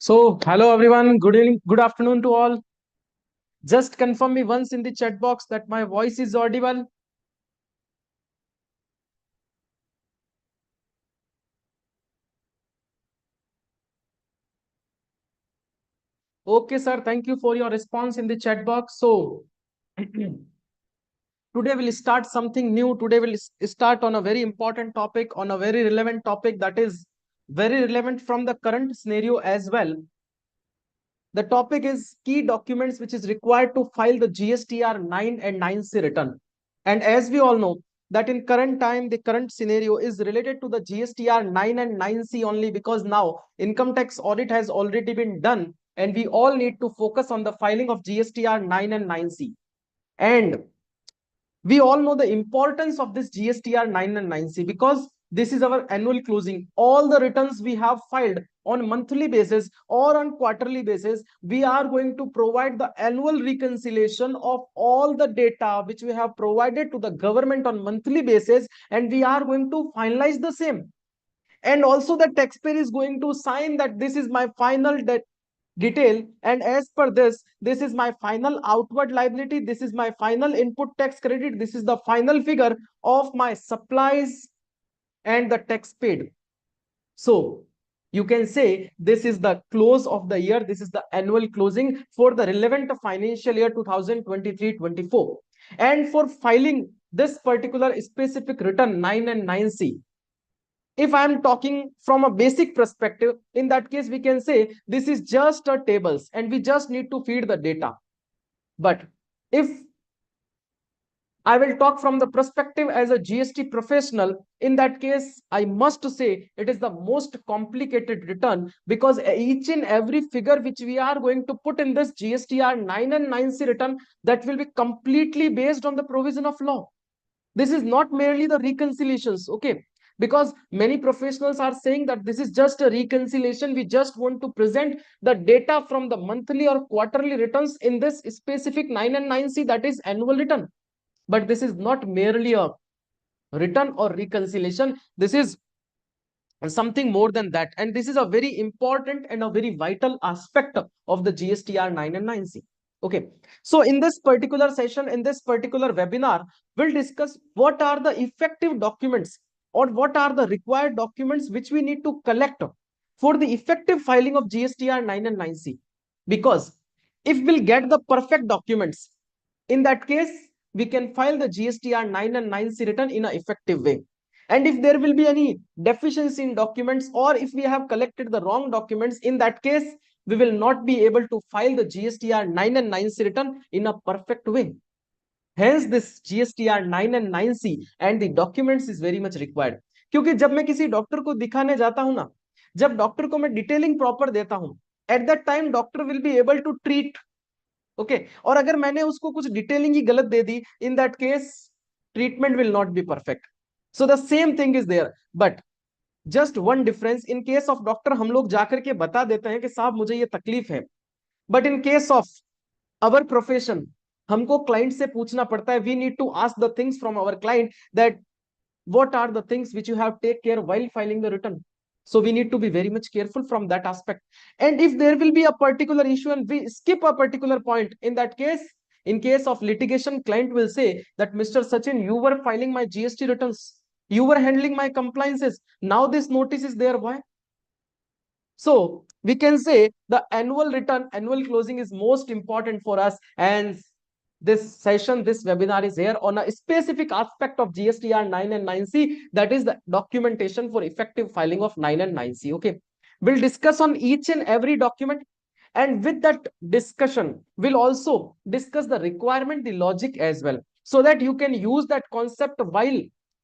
So, hello everyone. Good evening, good afternoon to all. Just confirm me once in the chat box that my voice is audible. Okay, sir. Thank you for your response in the chat box. So, today we'll start something new. Today we'll start on a very important topic, on a very relevant topic that is very relevant from the current scenario as well. The topic is key documents which is required to file the GSTR-9 and 9C return. And as we all know, that in current time, the current scenario is related to the GSTR-9 and 9C only because now income tax audit has already been done and we all need to focus on the filing of GSTR-9 and 9C. And we all know the importance of this GSTR-9 and 9C because this is our annual closing. All the returns we have filed on monthly basis or on quarterly basis, we are going to provide the annual reconciliation of all the data which we have provided to the government on monthly basis, and we are going to finalize the same. And also the taxpayer is going to sign that this is my final detail, and as per this is my final outward liability, this is my final input tax credit, this is the final figure of my supplies and the tax paid. So you can say this is the close of the year, this is the annual closing for the relevant financial year 2023-24. And for filing this particular specific return 9 and 9C, if I am talking from a basic perspective, in that case, we can say this is just a tables and we just need to feed the data. But if I will talk from the perspective as a GST professional, in that case, I must say it is the most complicated return because each and every figure which we are going to put in this GSTR 9 and 9C return, that will be completely based on the provision of law. This is not merely the reconciliations, okay? Because many professionals are saying that this is just a reconciliation. We just want to present the data from the monthly or quarterly returns in this specific 9 and 9C, that is annual return. But this is not merely a return or reconciliation. This is something more than that. And this is a very important and a very vital aspect of the GSTR 9 and 9C. Okay, so in this particular session, in this particular webinar, we'll discuss what are the effective documents or what are the required documents which we need to collect for the effective filing of GSTR 9 and 9C. Because if we'll get the perfect documents, in that case, we can file the GSTR 9 and 9C return in an effective way. And if there will be any deficiency in documents or if we have collected the wrong documents, in that case, we will not be able to file the GSTR 9 and 9C return in a perfect way. Hence, this GSTR 9 and 9C and the documents is very much required. क्योंकि जब मैं किसी doctor को दिखाने जाता हूं ना, जब डॉक्टर को मैं डिटेलिंग प्रॉपर देता हूं, at that time doctor will be able to treat. Okay, और अगर मैंने उसको कुछ डिटेलिंग ही गलत दे दी, in that case treatment will not be perfect. So the same thing is there, but just one difference. In case of doctor हम लोग जाकर के बता देते हैं कि साहब मुझे ये तकलीफ है, but in case of our profession हमको क्लाइंट से पूछना पड़ता है. We need to ask the things from our client that what are the things which you have take care while filing the return. So we need to be very much careful from that aspect. And if there will be a particular issue and we skip a particular point, in that case, in case of litigation, client will say that Mr. Sachin, you were filing my GST returns, you were handling my compliances, now this notice is there, why? So we can say the annual return, annual closing is most important for us. And this session, this webinar is here on a specific aspect of GSTR 9 and 9C, that is the documentation for effective filing of 9 and 9C. Okay, we'll discuss on each and every document, and with that discussion, we'll also discuss the requirement, the logic as well, so that you can use that concept while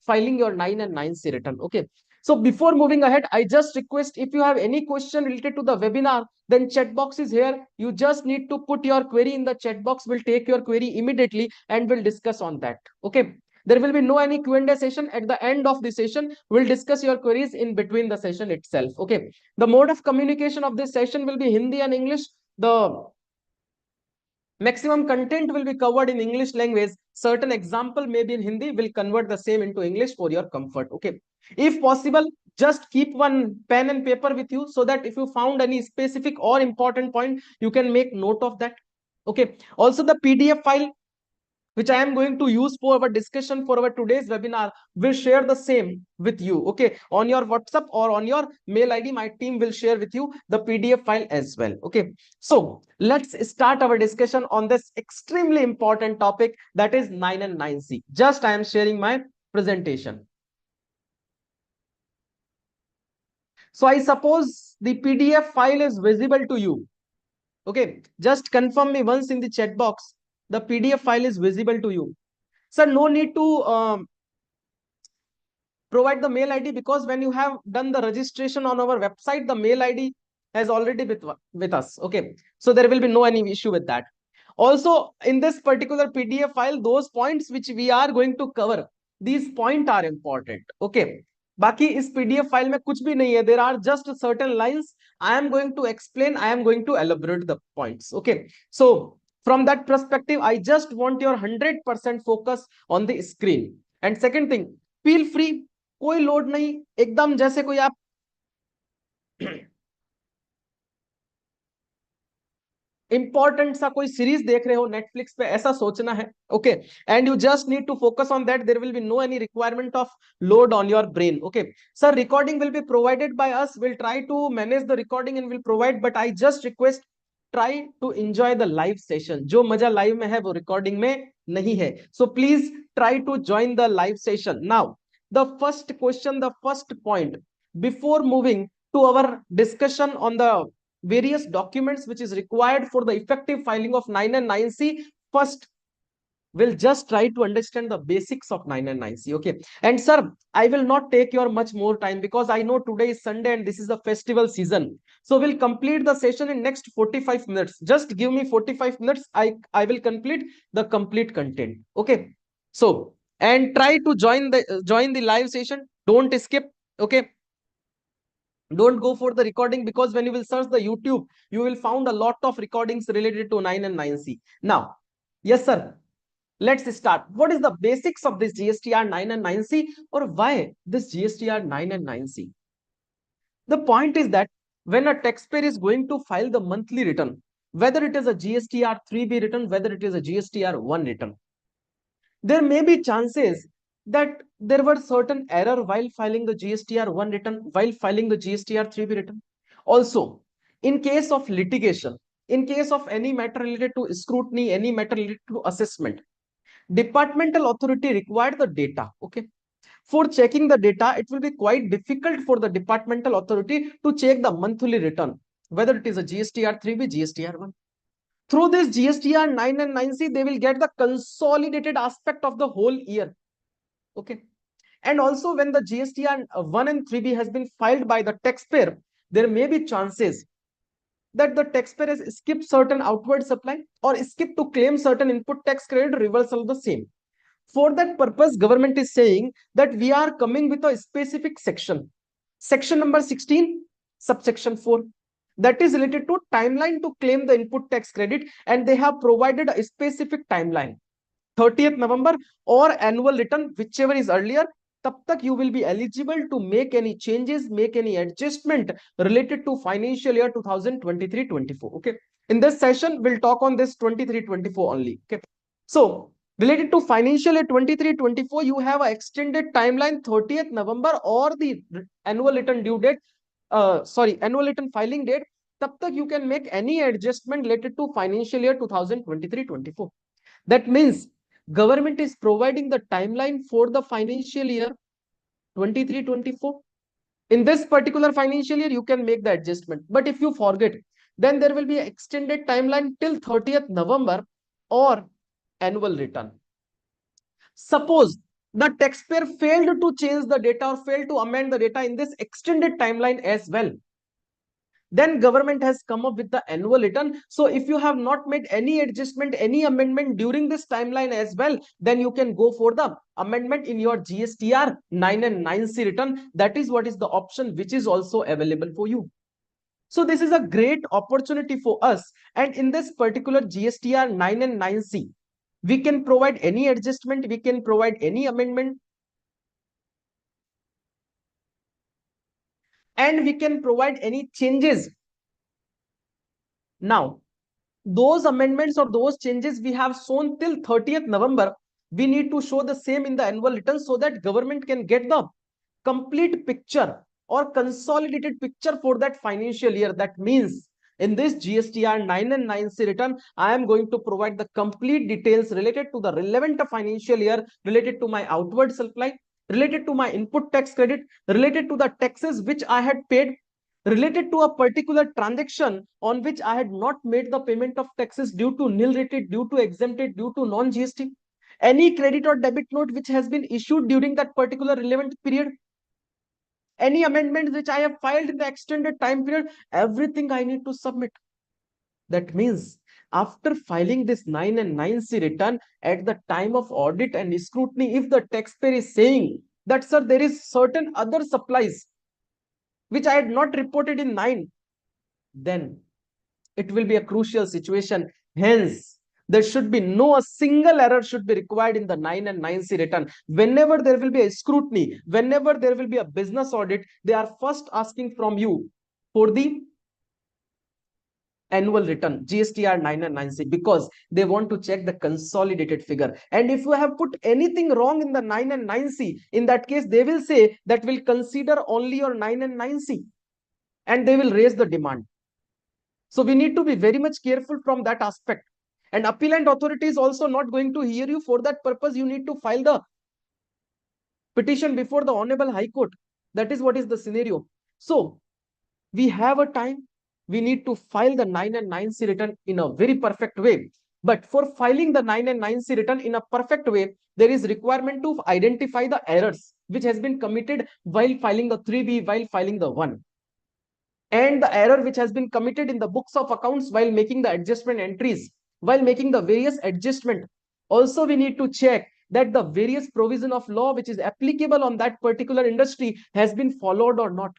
filing your 9 and 9C return. Okay, so before moving ahead, I just request, if you have any question related to the webinar, then chat box is here. You just need to put your query in the chat box. We'll take your query immediately and we'll discuss on that. Okay, there will be no any Q&A session. At the end of the session, we'll discuss your queries in between the session itself. Okay, the mode of communication of this session will be Hindi and English. The maximum content will be covered in English language. Certain example may be in Hindi. We'll convert the same into English for your comfort. Okay, if possible, Just keep one pen and paper with you so that if you found any specific or important point, you can make note of that. Okay. Also, the PDF file which I am going to use for our discussion for our today's webinar will share the same with you. Okay, on your WhatsApp or on your mail ID, my team will share with you the PDF file as well. Okay, so let's start our discussion on this extremely important topic, that is 9 and 9C. Just I am sharing my presentation. So I suppose the PDF file is visible to you. Okay, just confirm me once in the chat box. The PDF file is visible to you. Sir, no need to provide the mail ID, because when you have done the registration on our website, the mail ID has already with us. Okay, so there will be no any issue with that. Also, in this particular PDF file, those points which we are going to cover, these points are important. Okay, बाकी इस PDF file में कुछ भी नहीं है. There are just certain lines I am going to explain. I am going to elaborate the points. Okay, so from that perspective, I just want your 100% focus on the screen. And second thing, feel free, कोई load नहीं, एकदम जैसे कोई आप important सा कोई series देख रहे हो नेटफ्लिक्स पे, ऐसा सोचना है. Okay, and you just need to focus on that. There will be no any requirement of load on your brain. Okay sir, recording will be provided by us. Will try to manage the recording and will provide, but I just request try to enjoy the live session. जो मजा live में है वो recording में नहीं है. So please try to join the live session. Now the first question, the first point, before moving to our discussion on the various documents which is required for the effective filing of 9 and 9C, first we'll just try to understand the basics of 9 and 9C. Okay, and sir, I will not take your much more time, because I know today is Sunday and this is the festival season. So we'll complete the session in next 45 minutes. Just give me 45 minutes. I will complete the complete content. Okay, so and try to join the live session. Don't skip. Okay, don't go for the recording, because when you will search the YouTube, you will find a lot of recordings related to 9 and 9C. Now, yes sir, let's start. What is the basics of this GSTR-9 and 9C, or why this GSTR-9 and 9C? The point is that when a taxpayer is going to file the monthly return, whether it is a GSTR-3B return, whether it is a GSTR-1 return, there may be chances that there were certain error while filing the GSTR-1 return, while filing the GSTR-3B return. Also, in case of litigation, in case of any matter related to scrutiny, any matter related to assessment, departmental authority required the data. Okay, for checking the data, it will be quite difficult for the departmental authority to check the monthly return, whether it is a GSTR-3B, GSTR-1. Through this GSTR-9 and 9C, they will get the consolidated aspect of the whole year. Okay. And also, when the GSTR-1 and 3B has been filed by the taxpayer, there may be chances that the taxpayer has skipped certain outward supply or skipped to claim certain input tax credit, reversal of the same. For that purpose, government is saying that we are coming with a specific section. Section number 16, subsection 4. That is related to timeline to claim the input tax credit, and they have provided a specific timeline. 30th November or annual return, whichever is earlier, तब तक you will be eligible to make any changes, make any adjustment related to financial year 2023-24. Okay, in this session we'll talk on this 23-24 only. Okay, so related to financial year 23-24, you have an extended timeline, 30th November or the annual return due date, annual return filing date. तब तक you can make any adjustment related to financial year 2023-24. That means government is providing the timeline for the financial year 23-24. In this particular financial year, you can make the adjustment. But if you forget, then there will be an extended timeline till 30th November or annual return. Suppose the taxpayer failed to change the data or failed to amend the data in this extended timeline as well, then government has come up with the annual return. So if you have not made any adjustment, any amendment during this timeline as well, then you can go for the amendment in your GSTR-9 and 9C return. That is what is the option which is also available for you. So this is a great opportunity for us. And in this particular GSTR-9 and 9C, we can provide any adjustment, we can provide any amendment. and we can provide any changes. Now, those amendments or those changes we have shown till 30th November, we need to show the same in the annual return so that government can get the complete picture or consolidated picture for that financial year. That means in this GSTR 9 and 9C return, I am going to provide the complete details related to the relevant financial year, related to my outward supply, related to my input tax credit, related to the taxes which I had paid, related to a particular transaction on which I had not made the payment of taxes due to nil rated, due to exempted, due to non-GST, any credit or debit note which has been issued during that particular relevant period, any amendments which I have filed in the extended time period, everything I need to submit. That means after filing this 9 and 9C return, at the time of audit and scrutiny, if the taxpayer is saying that, sir, there is certain other supplies which I had not reported in 9, then it will be a crucial situation. Hence, there should be no a single error should be required in the 9 and 9C return. Whenever there will be a scrutiny, whenever there will be a business audit, they are first asking from you for the annual return, GSTR 9 and 9C, because they want to check the consolidated figure. And if you have put anything wrong in the 9 and 9C, in that case, they will say that will consider only your 9 and 9C, and they will raise the demand. So we need to be very much careful from that aspect. And appellant authority is also not going to hear you. For that purpose, you need to file the petition before the Honorable High Court. That is what is the scenario. So we have a time. We need to file the 9 and 9C return in a very perfect way. But for filing the 9 and 9C return in a perfect way, there is requirement to identify the errors which has been committed while filing the 3B, while filing the 1. And the error which has been committed in the books of accounts while making the adjustment entries, while making the various adjustment. Also, we need to check that the various provision of law which is applicable on that particular industry has been followed or not.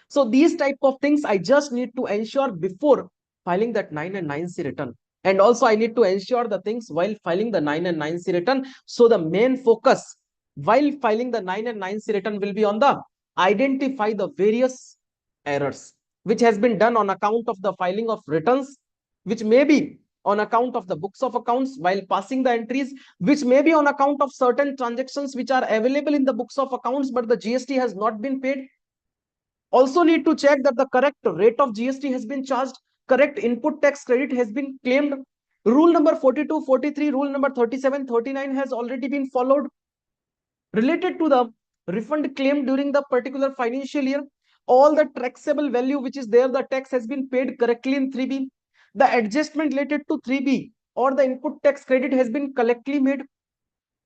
So these type of things I just need to ensure before filing that 9 and 9C return. And also I need to ensure the things while filing the 9 and 9C return. So the main focus while filing the 9 and 9C return will be on the identify the various errors which has been done on account of the filing of returns, which may be on account of the books of accounts while passing the entries, which may be on account of certain transactions which are available in the books of accounts but the GST has not been paid. Also need to check that the correct rate of GST has been charged, correct input tax credit has been claimed. Rule number 42, 43, rule number 37, 39 has already been followed. Related to the refund claim during the particular financial year, all the taxable value which is there, the tax has been paid correctly in 3B. The adjustment related to 3B or the input tax credit has been correctly made.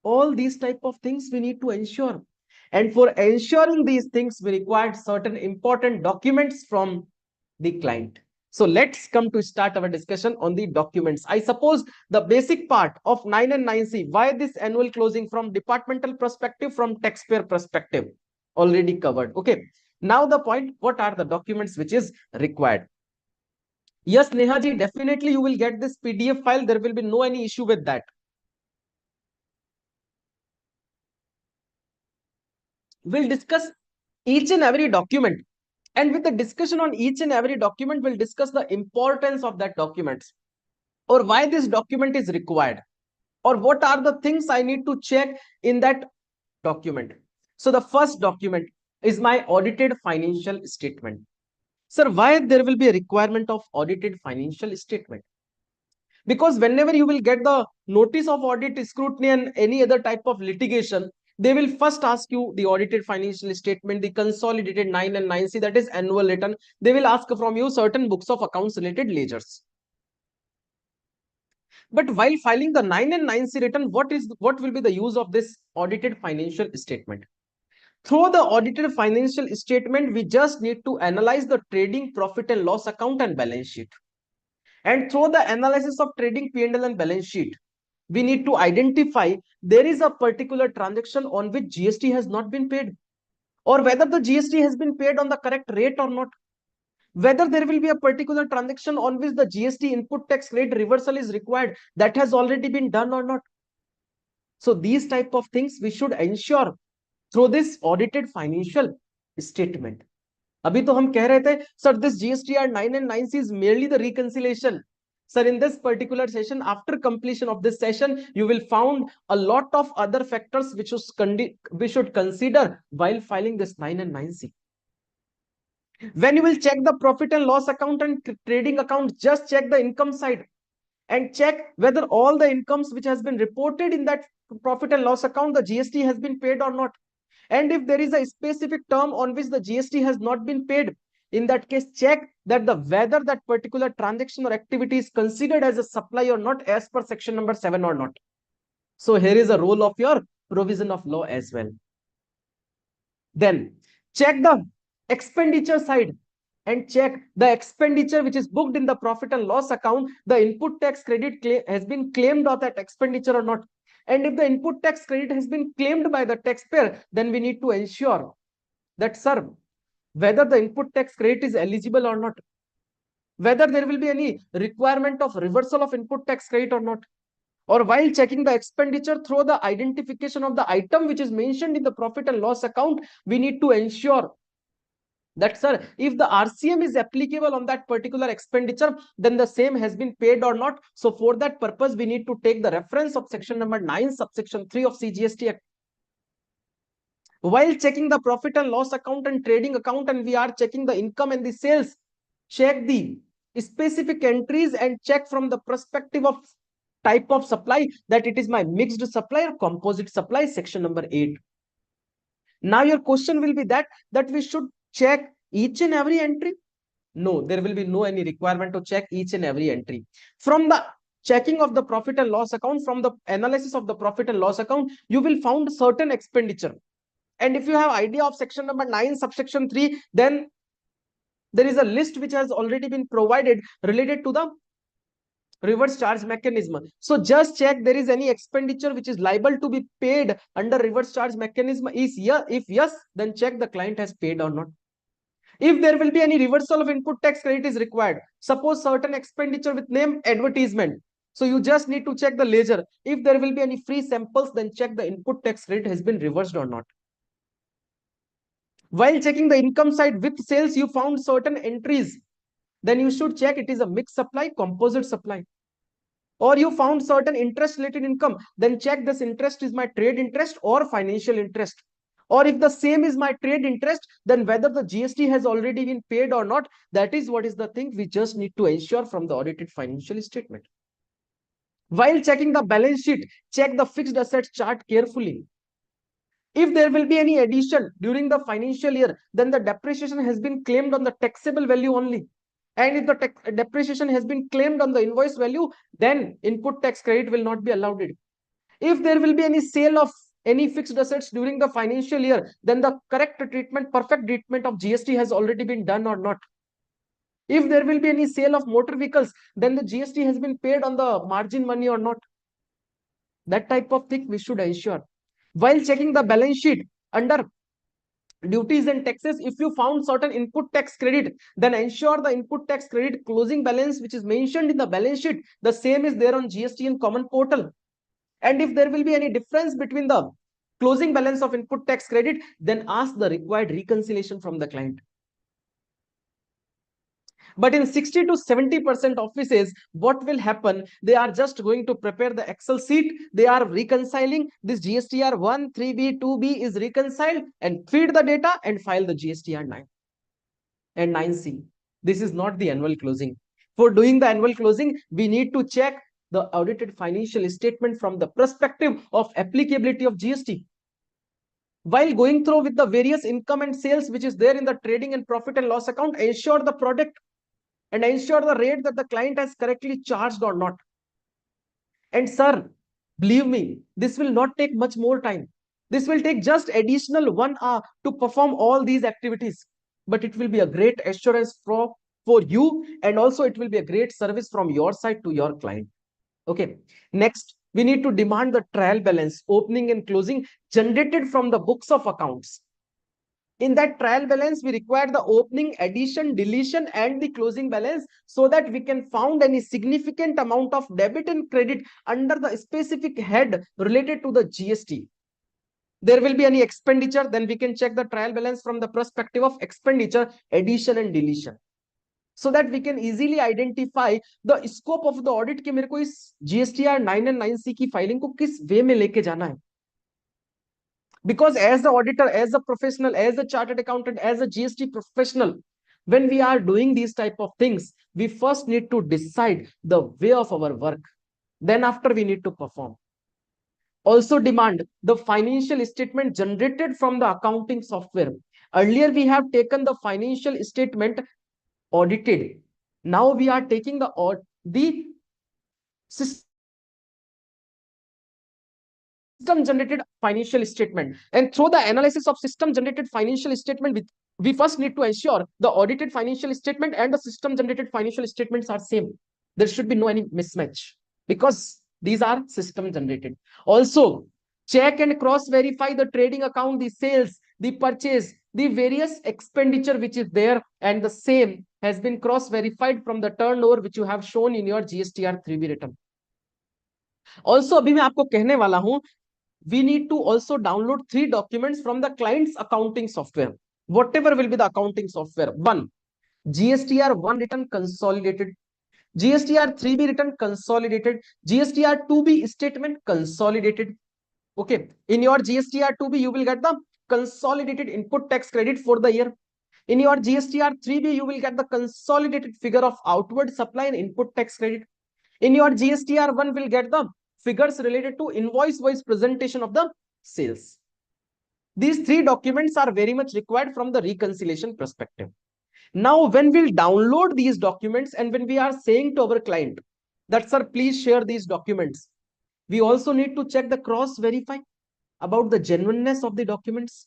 All these type of things we need to ensure. And for ensuring these things, we required certain important documents from the client. So let's come to start our discussion on the documents. I suppose the basic part of 9 and 9C, why this annual closing from departmental perspective, from taxpayer perspective, already covered. Okay. Now the point, what are the documents which is required? Yes, Neha ji, definitely you will get this PDF file. There will be no any issue with that. We'll discuss each and every document. And with the discussion on each and every document, we'll discuss the importance of that document, or why this document is required, or what are the things I need to check in that document. So the first document is my audited financial statement. Sir, why there will be a requirement of audited financial statement? Because whenever you will get the notice of audit, scrutiny, and any other type of litigation, they will first ask you the audited financial statement, the consolidated 9 and 9C, that is annual return. They will ask from you certain books of accounts related ledgers. But while filing the 9 and 9C return, what will be the use of this audited financial statement? Through the audited financial statement, we just need to analyze the trading profit and loss account and balance sheet. And through the analysis of trading P&L and balance sheet, we need to identify there is a particular transaction on which GST has not been paid, or whether the GST has been paid on the correct rate or not, whether there will be a particular transaction on which the GST input tax rate reversal is required, that has already been done or not. So these type of things we should ensure through this audited financial statement. अभी तो हम कह रहे थे sir this GSTR-9 and 9C is merely the reconciliation. Sir, in this particular session, after completion of this session, you will found a lot of other factors which we should consider while filing this 9 and 9C. When you will check the profit and loss account and trading account, just check the income side and check whether all the incomes which has been reported in that profit and loss account, the GST has been paid or not. And if there is a specific term on which the GST has not been paid, in that case, check that whether that particular transaction or activity is considered as a supply or not as per section number 7 or not. So here is a role of your provision of law as well. Then check the expenditure side and check the expenditure which is booked in the profit and loss account, the input tax credit has been claimed on that expenditure or not. And if the input tax credit has been claimed by the taxpayer, then we need to ensure that, sir, whether the input tax credit is eligible or not, whether there will be any requirement of reversal of input tax credit or not. Or while checking the expenditure through the identification of the item which is mentioned in the profit and loss account, we need to ensure that, sir, if the RCM is applicable on that particular expenditure, then the same has been paid or not. So for that purpose, we need to take the reference of section number 9, subsection 3 of CGST Act. While checking the profit and loss account and trading account, and we are checking the income and the sales, check the specific entries and check from the perspective of type of supply, that it is my mixed supply or composite supply, section number 8. Now your question will be that we should check each and every entry. No, there will be no any requirement to check each and every entry. From the checking of the profit and loss account, from the analysis of the profit and loss account, you will found certain expenditure. And if you have idea of section number 9, subsection 3, then there is a list which has already been provided related to the reverse charge mechanism. So just check there is any expenditure which is liable to be paid under reverse charge mechanism. If yes, then check the client has paid or not. If there will be any reversal of input tax credit is required, suppose certain expenditure with name advertisement, so you just need to check the ledger. If there will be any free samples, then check the input tax credit has been reversed or not. While checking the income side with sales, you found certain entries, then you should check it is a mixed supply, composite supply. Or you found certain interest related income, then check this interest is my trade interest or financial interest. Or if the same is my trade interest, then whether the GST has already been paid or not, that is what is the thing we just need to ensure from the audited financial statement. While checking the balance sheet, check the fixed assets chart carefully. If there will be any addition during the financial year, then the depreciation has been claimed on the taxable value only. And if the depreciation has been claimed on the invoice value, then input tax credit will not be allowed. If there will be any sale of any fixed assets during the financial year, then the correct treatment, perfect treatment of GST has already been done or not. If there will be any sale of motor vehicles, then the GST has been paid on the margin money or not. That type of thing we should ensure. While checking the balance sheet under duties and taxes, if you found certain input tax credit, then ensure the input tax credit closing balance which is mentioned in the balance sheet, the same is there on GST in common portal. And if there will be any difference between the closing balance of input tax credit, then ask the required reconciliation from the client. But in 60 to 70% offices, what will happen? They are just going to prepare the Excel sheet. They are reconciling this GSTR-1, 3B, 2B is reconciled and feed the data and file the GSTR-9 and 9C. This is not the annual closing. For doing the annual closing, we need to check the audited financial statement from the perspective of applicability of GST. While going through with the various income and sales which is there in the trading and profit and loss account, ensure the product and ensure the rate that the client has correctly charged or not. And sir, believe me, this will not take much more time. This will take just additional 1 hour to perform all these activities. But it will be a great assurance for you, and also it will be a great service from your side to your client. Okay. Next, we need to demand the trial balance, opening and closing, generated from the books of accounts. In that trial balance, we require the opening, addition, deletion, and the closing balance so that we can found any significant amount of debit and credit under the specific head related to the GST. there will be any expenditure, then we can check the trial balance from the perspective of expenditure, addition and deletion, so that we can easily identify the scope of the audit कि मेरे को इस GSTR 9 and 9C की filing को किस वे में लेके जाना है. Because as the auditor, as a professional, as a chartered accountant, as a GST professional, when we are doing these type of things, we first need to decide the way of our work. Then after we need to perform. Also demand the financial statement generated from the accounting software. Earlier we have taken the financial statement audited. Now we are taking the system generated financial statement, and through the analysis of system generated financial statement, we first need to ensure the audited financial statement and the system generated financial statements are same. There should be no any mismatch because these are system generated. Also check and cross verify the trading account, the sales, the purchase, the various expenditure which is there, and the same has been cross verified from the turnover which you have shown in your GSTR 3B return. Also अभी मैं आपको कहने वाला हूं, we need to also download 3 documents from the client's accounting software, whatever will be the accounting software. One, GSTR-1 return consolidated, GSTR-3B return consolidated, GSTR-2B statement consolidated. Okay, in your GSTR-2B you will get the consolidated input tax credit for the year. In your GSTR-3B you will get the consolidated figure of outward supply and input tax credit. In your GSTR-1 will get the figures related to invoice wise presentation of the sales. These 3 documents are very much required from the reconciliation perspective. Now when we'll download these documents and when we are saying to our client that sir please share these documents, we also need to check the cross verify about the genuineness of the documents.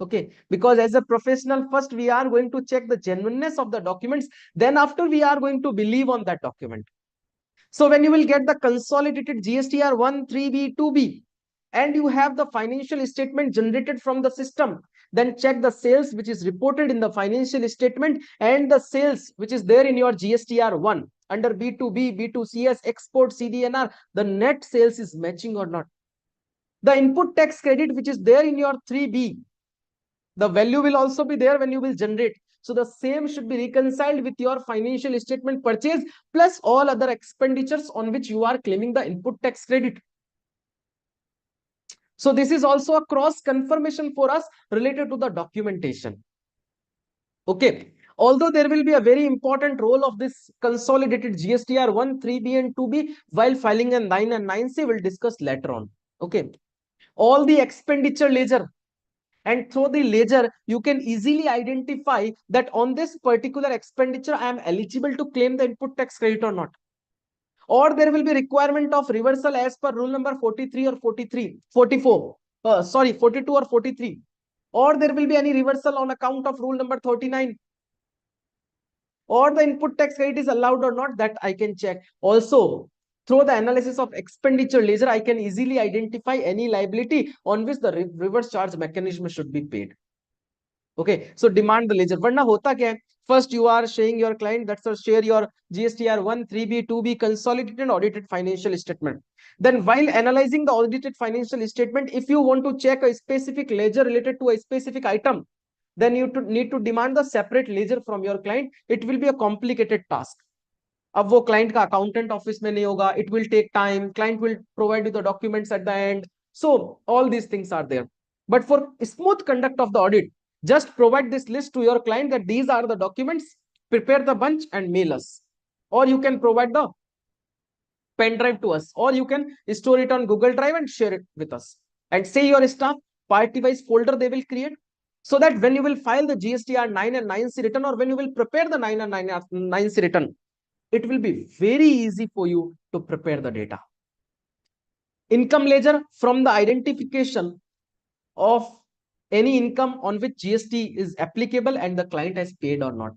Okay, because as a professional first we are going to check the genuineness of the documents, then after we are going to believe on that document. So when you will get the consolidated GSTR 1, 3B, 2B, and you have the financial statement generated from the system, then check the sales which is reported in the financial statement and the sales which is there in your GSTR 1 under B2B, B2CS, export, CDNR, the net sales is matching or not. The input tax credit which is there in your 3B, the value will also be there when you will generate. So the same should be reconciled with your financial statement purchase plus all other expenditures on which you are claiming the input tax credit. So this is also a cross confirmation for us related to the documentation. Okay. Although there will be a very important role of this consolidated GSTR 1, 3B and 2B while filing a 9 and 9C, we'll discuss later on. Okay. All the expenditure ledger, and through the ledger you can easily identify that on this particular expenditure I am eligible to claim the input tax credit or not, or there will be requirement of reversal as per rule number 43 or 44, 42 or 43, or there will be any reversal on account of rule number 39, or the input tax credit is allowed or not, that I can check. Also through the analysis of expenditure ledger I can easily identify any liability on which the reverse charge mechanism should be paid. Okay, so demand the ledger. Varna hota kya hai? First you are showing your client that sir share your GSTR 1, 3B, 2B consolidated and audited financial statement. Then while analyzing the audited financial statement, if you want to check a specific ledger related to a specific item, then you need to demand the separate ledger from your client. It will be a complicated task. अब वो client का accountant office में नहीं होगा, it will take time, client will provide you the documents at the end. So all these things are there. But for smooth conduct of the audit, just provide this list to your client that these are the documents, prepare the bunch and mail us. Or you can provide the pen drive to us, or you can store it on Google Drive and share it with us. And say your staff, party-wise folder they will create, so that when you will file the GSTR 9 and 9C return, or when you will prepare the 9 and 9C return, it will be very easy for you to prepare the data. Income ledger, from the identification of any income on which GST is applicable and the client has paid or not.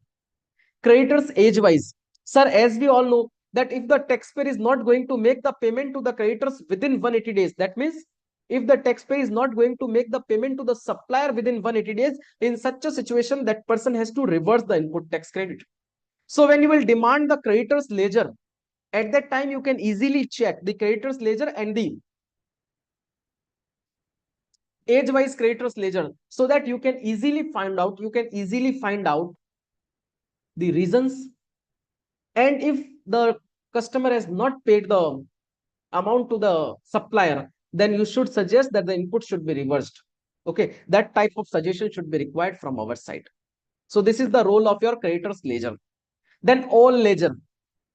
Creditors age wise. Sir, as we all know that if the taxpayer is not going to make the payment to the creditors within 180 days, that means if the taxpayer is not going to make the payment to the supplier within 180 days, in such a situation that person has to reverse the input tax credit. So when you will demand the creditors ledger, at that time you can easily check the creditors ledger and the age wise creditors ledger, so that you can easily find out, the reasons. And if the customer has not paid the amount to the supplier, then you should suggest that the input should be reversed. Okay, that type of suggestion should be required from our side. So this is the role of your creditors ledger. Then all ledger,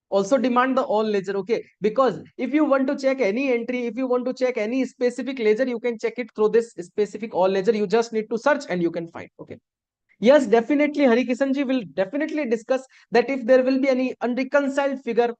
also demand the all ledger. Okay, because if you want to check any entry, if you want to check any specific ledger, you can check it through this specific all ledger. You just need to search and you can find. Okay, yes, definitely Hari Kishan ji will definitely discuss that if there will be any unreconciled figure,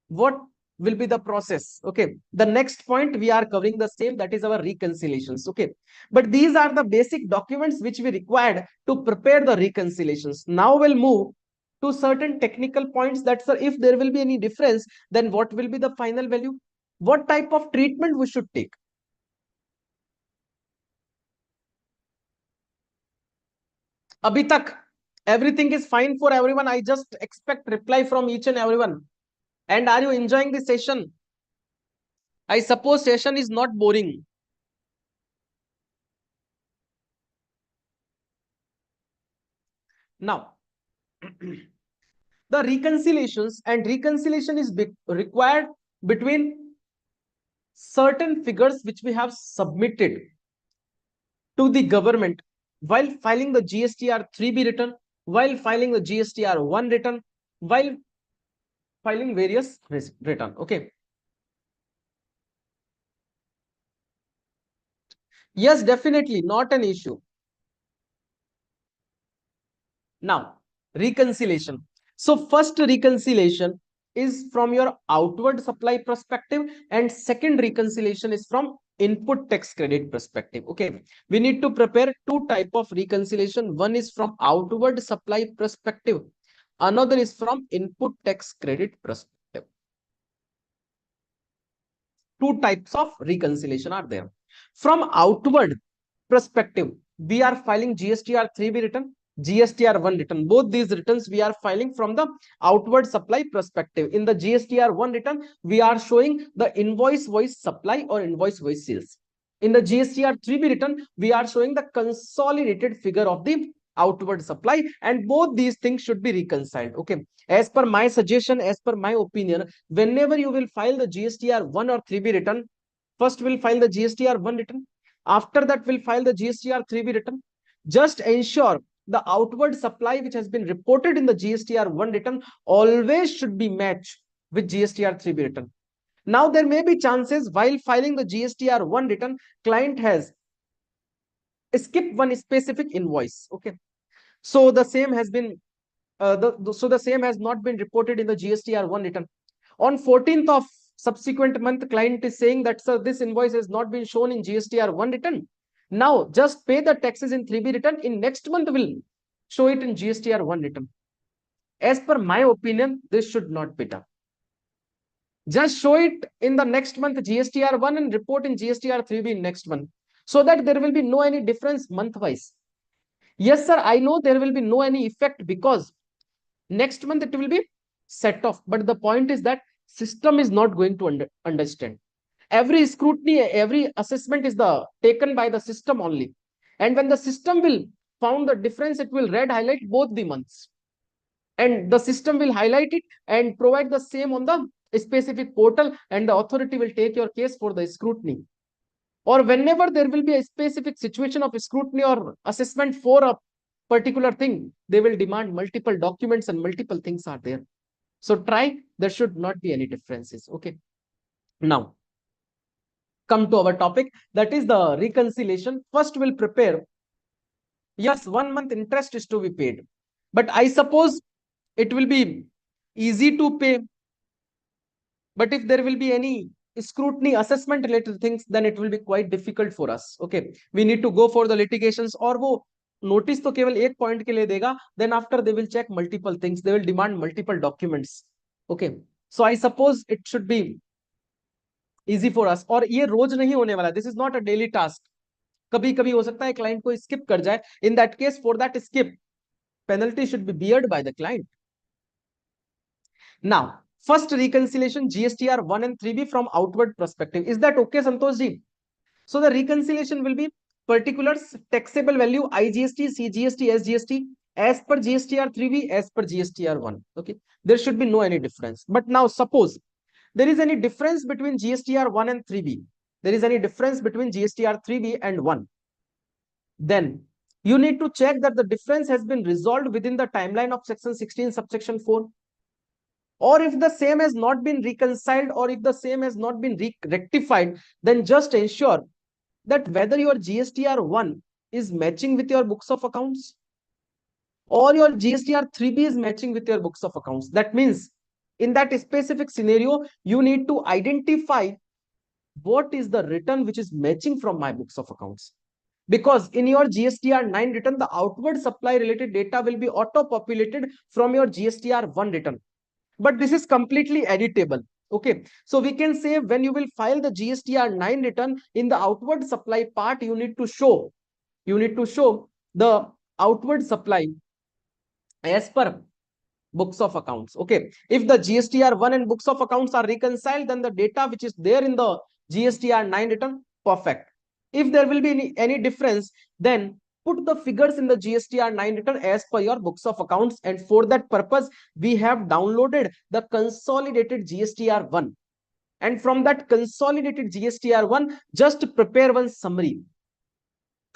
what will be the process. Okay, the next point we are covering the same, that is our reconciliations. Okay, but these are the basic documents which we required to prepare the reconciliations. Now we'll move to certain technical points, that sir, if there will be any difference, then what will be the final value, what type of treatment we should take. Abhi tak everything is fine for everyone. I just expect reply from each and everyone. And are you enjoying the session? I suppose session is not boring. Now, the reconciliations, and reconciliation is required between certain figures which we have submitted to the government while filing the GSTR-3B return, while filing the GSTR-1 return, while filing various return. Okay. Yes, definitely not an issue. Now, reconciliation. So first reconciliation is from your outward supply perspective, and second reconciliation is from input tax credit perspective. Okay, we need to prepare two type of reconciliation. One is from outward supply perspective, another is from input tax credit perspective. Two types of reconciliation are there. From outward perspective, we are filing GSTR-3B return, GSTR-1 return. Both these returns we are filing from the outward supply perspective. In the GSTR-1 return, we are showing the invoice wise supply or invoice wise sales. In the GSTR-3B return, we are showing the consolidated figure of the outward supply, and both these things should be reconciled. Okay, as per my suggestion, as per my opinion, whenever you will file the GSTR-1 or 3B return, first we'll file the GSTR-1 return. After that, we'll file the GSTR-3B return. Just ensure the outward supply which has been reported in the GSTR-1 return always should be matched with GSTR-3B return. Now, there may be chances while filing the GSTR-1 return, client has skipped one specific invoice. Okay, so the same has been the same has not been reported in the GSTR-1 return. On 14th of subsequent month, client is saying that, sir, this invoice has not been shown in GSTR-1 return. Now, just pay the taxes in 3B return. In next month, we'll show it in GSTR-1 return. As per my opinion, this should not be done. Just show it in the next month GSTR-1 and report in GSTR-3B in next month, so that there will be no any difference month-wise. Yes, sir, I know there will be no any effect because next month it will be set off. But the point is that system is not going to understand. Every scrutiny, every assessment is taken by the system only. And when the system will found the difference, it will red highlight both the months. And the system will highlight it and provide the same on the specific portal, and the authority will take your case for the scrutiny. Or whenever there will be a specific situation of scrutiny or assessment for a particular thing, they will demand multiple documents and multiple things are there. So try, there should not be any differences. Okay. Now, come to our topic, that is the reconciliation. First, we'll prepare. Yes, 1 month interest is to be paid, but I suppose it will be easy to pay. But if there will be any scrutiny assessment related things, then it will be quite difficult for us. Okay, we need to go for the litigations, or वो notice तो केवल एक point के लिए देगा, then after they will check multiple things, they will demand multiple documents. Okay, so I suppose it should be easy for us. और ये रोज नहीं होने वाला, this is not a daily task. कभी कभी हो सकता है client को skip कर जाए. In that case, for that skip, penalty should be beared by the client. Now, first reconciliation GSTR-1 and 3B from outward perspective. Is that okay, Santosh ji? So the reconciliation will be particulars, taxable value, IGST, CGST, SGST, as per GSTR 3B, as per GSTR 1. Okay, there should be no any difference. But now suppose there is any difference between GSTR 1 and 3B. There is any difference between GSTR 3B and 1. Then you need to check that the difference has been resolved within the timeline of section 16, subsection 4. Or if the same has not been reconciled, or if the same has not been rectified, then just ensure that whether your GSTR 1 is matching with your books of accounts or your GSTR 3B is matching with your books of accounts. That means in that specific scenario, you need to identify what is the return which is matching from my books of accounts. Because in your GSTR-9 return, the outward supply related data will be auto-populated from your GSTR-1 return. But this is completely editable. Okay, so we can say when you will file the GSTR-9 return, in the outward supply part, you need to show the outward supply as per books of accounts. Okay, if the GSTR-1 and books of accounts are reconciled, then the data which is there in the GSTR-9 return, perfect. If there will be any difference, then put the figures in the GSTR-9 return as per your books of accounts. And for that purpose, we have downloaded the consolidated GSTR-1. And from that consolidated GSTR-1, just prepare one summary.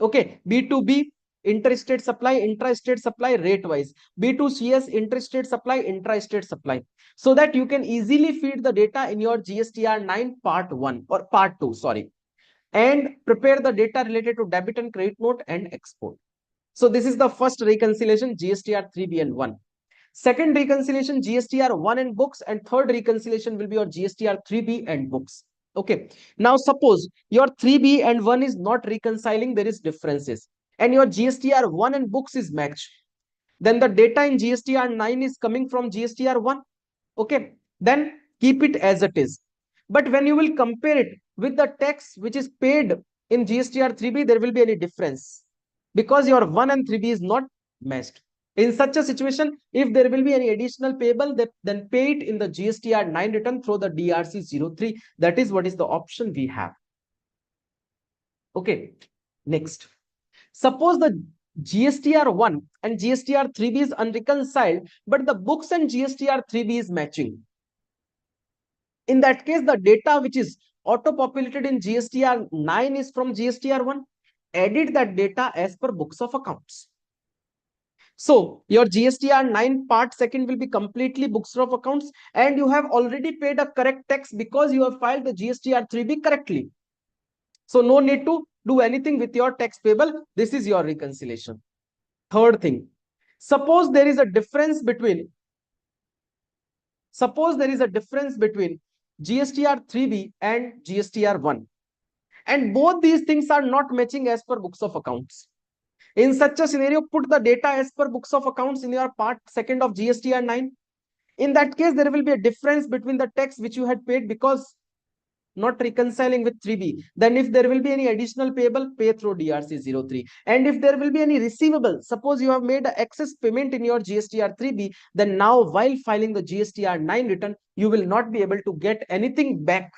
Okay, B2B, interstate supply, intrastate supply, rate wise. B2CS, interstate supply, intrastate supply. So that you can easily feed the data in your GSTR-9 part 1 or part 2, sorry. And prepare the data related to debit and credit note and export. So this is the first reconciliation, GSTR 3B and 1. Second reconciliation, GSTR 1 and books, and third reconciliation will be your GSTR 3B and books. Okay. Now suppose your 3B and 1 is not reconciling, there is differences, and your GSTR 1 and books is matched. Then the data in GSTR 9 is coming from GSTR 1. Okay. Then keep it as it is. But when you will compare it with the tax which is paid in GSTR 3B, there will be any difference because your 1 and 3B is not matched. In such a situation, if there will be any additional payable, then pay it in the GSTR-9 return through the DRC-03. That is what is the option we have. Okay, next. Suppose the GSTR-1 and GSTR-3B is unreconciled, but the books and GSTR-3B is matching. In that case, the data which is auto-populated in GSTR-9 is from GSTR-1. Edit that data as per books of accounts. So your GSTR-9 part second will be completely books of accounts, and you have already paid a correct tax because you have filed the GSTR-3B correctly. So no need to do anything with your tax payable. This is your reconciliation. Third thing, suppose there is a difference between GSTR-3B and GSTR-1, and both these things are not matching as per books of accounts. In such a scenario, put the data as per books of accounts in your part second of GSTR-9. In that case, there will be a difference between the tax which you had paid because not reconciling with 3B. Then if there will be any additional payable, pay through DRC-03. And if there will be any receivable, suppose you have made an excess payment in your GSTR-3B, then now while filing the GSTR-9 return, you will not be able to get anything back.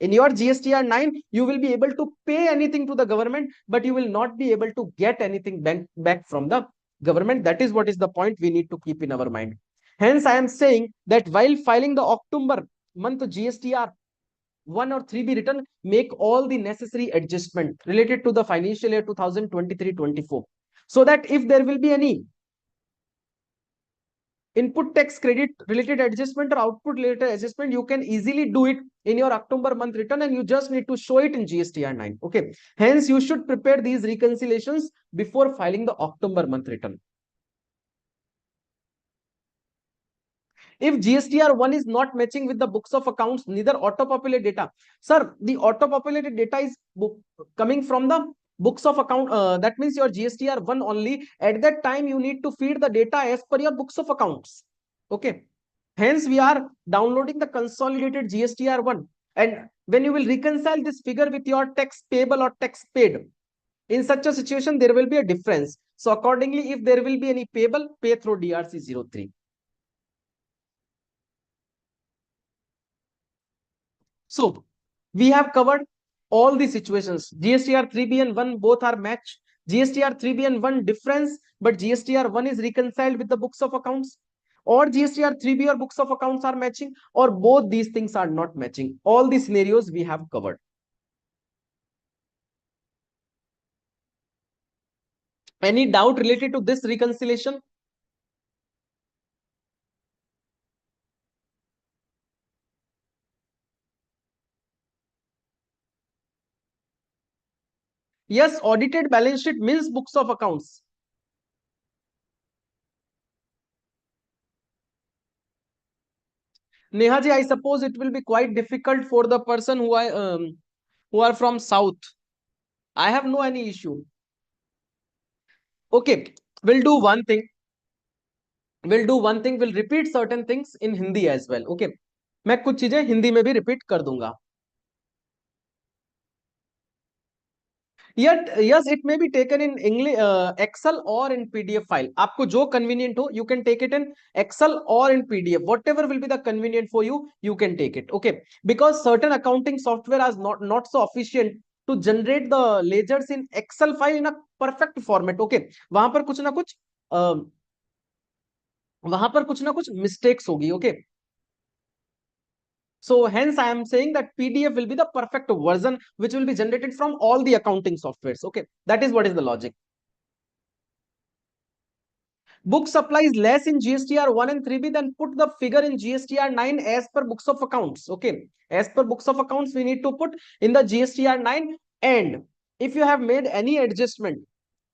In your GSTR-9, you will be able to pay anything to the government, but you will not be able to get anything back from the government. That is what is the point we need to keep in our mind. Hence, I am saying that while filing the October month GSTR 1 or 3B return, make all the necessary adjustment related to the financial year 2023-24, so that if there will be any input tax credit related adjustment or output related adjustment, you can easily do it in your October month return, and you just need to show it in GSTR-9. Okay. Hence, you should prepare these reconciliations before filing the October month return. If GSTR-1 is not matching with the books of accounts, neither auto-populate data. Sir, the auto-populated data is coming from the books of account. That means your GSTR-1 only. At that time, you need to feed the data as per your books of accounts. Okay. Hence, we are downloading the consolidated GSTR-1. And when you will reconcile this figure with your tax payable or tax paid, in such a situation, there will be a difference. So accordingly, if there will be any payable, pay through DRC-03. So we have covered all the situations. GSTR 3B and 1 both are matched. GSTR 3B and 1 difference, but GSTR 1 is reconciled with the books of accounts. Or GSTR 3B or books of accounts are matching, or both these things are not matching. All the scenarios we have covered. Any doubt related to this reconciliation? Yes, audited balance sheet means books of accounts. Neha ji, I suppose it will be quite difficult for the person who are from south. I have no any issue. Okay, we'll do one thing. We'll repeat certain things in Hindi as well. Okay, मैं कुछ चीजें हिंदी में भी repeat कर दूंगा. Yet, yes, it may be taken in English, Excel or in PDF file. आपको जो convenient हो, you can take it in Excel or in PDF. Whatever will be the convenient for you, you can take it. Okay, because certain accounting software is not so efficient to generate the ledgers in Excel file in a perfect format. Okay, वहां पर कुछ ना कुछ mistakes होगी. Okay, so hence I am saying that PDF will be the perfect version which will be generated from all the accounting softwares. Okay, that is what is the logic. Book supply is less in GSTR 1 and 3B, then put the figure in GSTR 9 as per books of accounts. Okay, as per books of accounts, we need to put in the GSTR 9. And if you have made any adjustment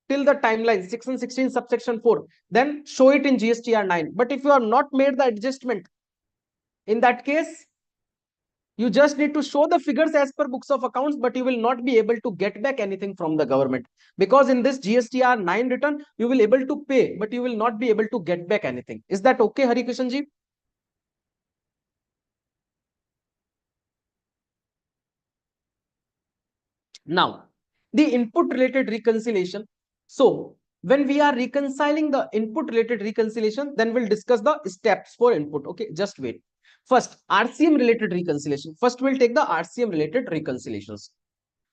till the timeline section 16 subsection 4, then show it in GSTR 9. But if you have not made the adjustment, in that case, you just need to show the figures as per books of accounts, but you will not be able to get back anything from the government, because in this GSTR 9 return, you will able to pay, but you will not be able to get back anything. Is that okay, Hari Krishan ji? Now, the input related reconciliation. So, when we are reconciling the input related reconciliation, then we'll discuss the steps for input. Okay, just wait. First, RCM related reconciliation. First, we'll take the RCM related reconciliations.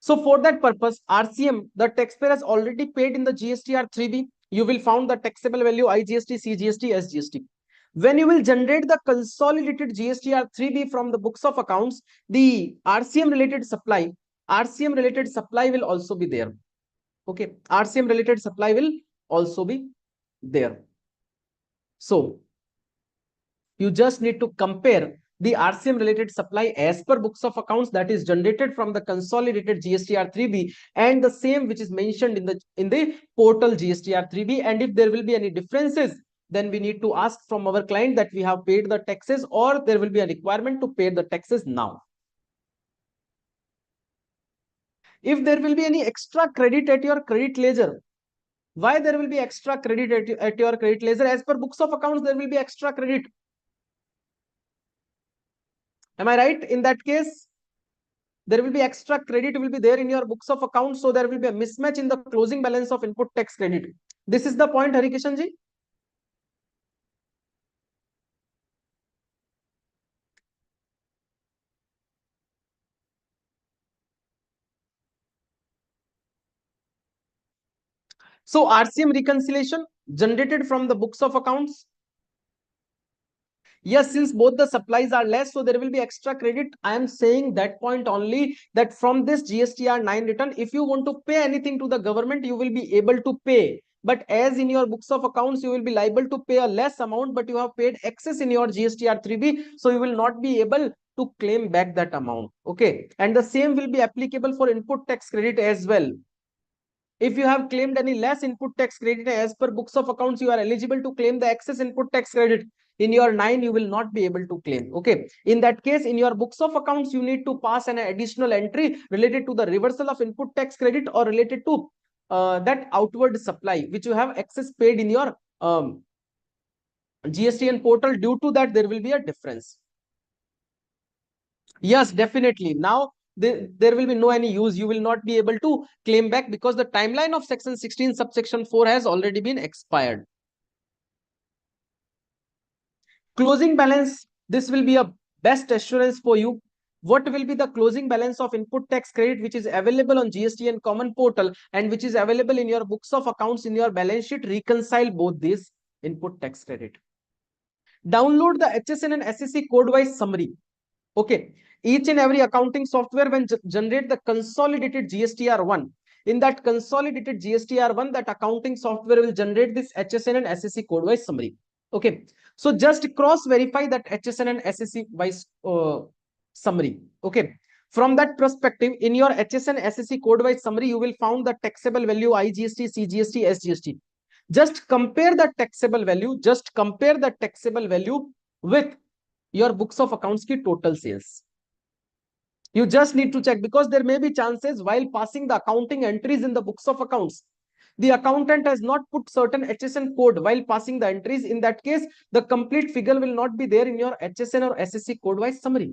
So for that purpose, RCM, the taxpayer has already paid in the GSTR 3B. You will found the taxable value IGST, CGST, SGST. When you will generate the consolidated GSTR 3B from the books of accounts, the RCM related supply will also be there. Okay, RCM related supply will also be there. So you just need to compare the RCM related supply as per books of accounts that is generated from the consolidated GSTR 3B and the same which is mentioned in the portal GSTR 3B. And if there will be any differences, then we need to ask from our client that we have paid the taxes, or there will be a requirement to pay the taxes now. If there will be any extra credit at your credit ledger, why there will be extra credit at your credit ledger? As per books of accounts, there will be extra credit. Am I right? In that case, there will be extra credit will be there in your books of accounts, so there will be a mismatch in the closing balance of input tax credit. This is the point, Hari Kishan ji. So RCM reconciliation generated from the books of accounts. Yes, since both the supplies are less, so there will be extra credit. I am saying that point only, that from this GSTR 9 return, if you want to pay anything to the government, you will be able to pay. But as in your books of accounts, you will be liable to pay a less amount, but you have paid excess in your GSTR 3B, so you will not be able to claim back that amount. Okay, and the same will be applicable for input tax credit as well. If you have claimed any less input tax credit as per books of accounts, you are eligible to claim the excess input tax credit. In your 9, you will not be able to claim. Okay, in that case, in your books of accounts, you need to pass an additional entry related to the reversal of input tax credit, or related to that outward supply which you have excess paid in your GSTN portal. Due to that, there will be a difference. Yes, definitely. Now there will be no any use. You will not be able to claim back, because the timeline of section 16 subsection 4 has already been expired. Closing balance, this will be a best assurance for you. what will be the closing balance of input tax credit which is available on GST and common portal and which is available in your books of accounts in your balance sheet. Reconcile both these input tax credit. Download the HSN and SEC code wise summary. Okay, each and every accounting software when generate the consolidated GSTR-1. In that consolidated GSTR-1, that accounting software will generate this HSN and SEC code wise summary. Okay, so just cross verify that HSN and SEC wise summary. Okay, from that perspective, in your HSN SEC code wise summary, you will found the taxable value IGST, CGST, SGST. Just compare the taxable value. Just compare the taxable value with your books of accounts ki total sales. You just need to check, because there may be chances while passing the accounting entries in the books of accounts, the accountant has not put certain HSN code while passing the entries. In that case, the complete figure will not be there in your HSN or SSC code wise summary.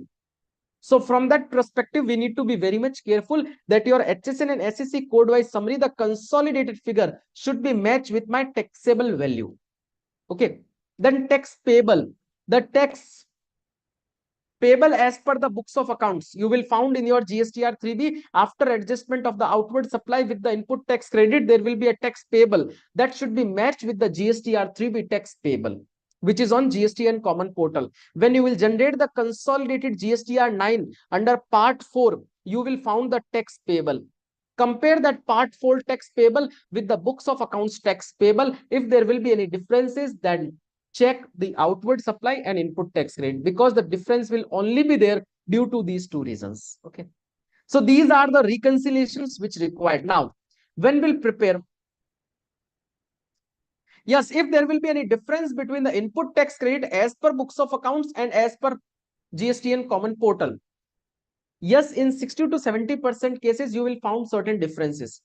So from that perspective, we need to be very much careful that your HSN and SSC code wise summary, the consolidated figure should be matched with my taxable value. Okay. Then tax payable. The tax payable as per the books of accounts, you will found in your GSTR-3B, after adjustment of the outward supply with the input tax credit, there will be a tax payable that should be matched with the GSTR-3B tax payable, which is on GST and common portal. When you will generate the consolidated GSTR-9 under part 4, you will found the tax payable. Compare that part 4 tax payable with the books of accounts tax payable. If there will be any differences, then check the outward supply and input tax rate, because the difference will only be there due to these two reasons. Okay, so these are the reconciliations which required. Now when we'll prepare, yes, if there will be any difference between the input tax credit as per books of accounts and as per GST and common portal, yes, in 60 to 70% cases you will found certain differences.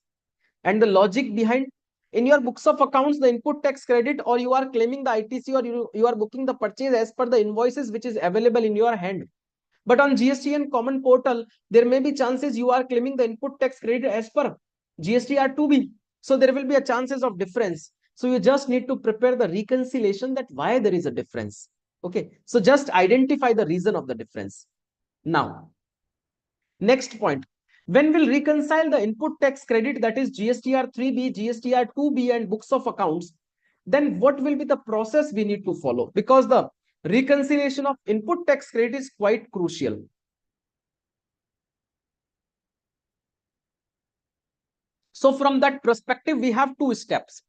And the logic behind, in your books of accounts, the input tax credit, or you are claiming the ITC, or you are booking the purchase as per the invoices which is available in your hand. But on GST and common portal, there may be chances you are claiming the input tax credit as per GSTR-2B. So there will be a chances of difference. So you just need to prepare the reconciliation that why there is a difference. Okay, so just identify the reason of the difference. Now, next point. When we'll reconcile the input tax credit, that is GSTR-3B, GSTR-2B and books of accounts, then what will be the process we need to follow? Because the reconciliation of input tax credit is quite crucial. So from that perspective, we have two steps.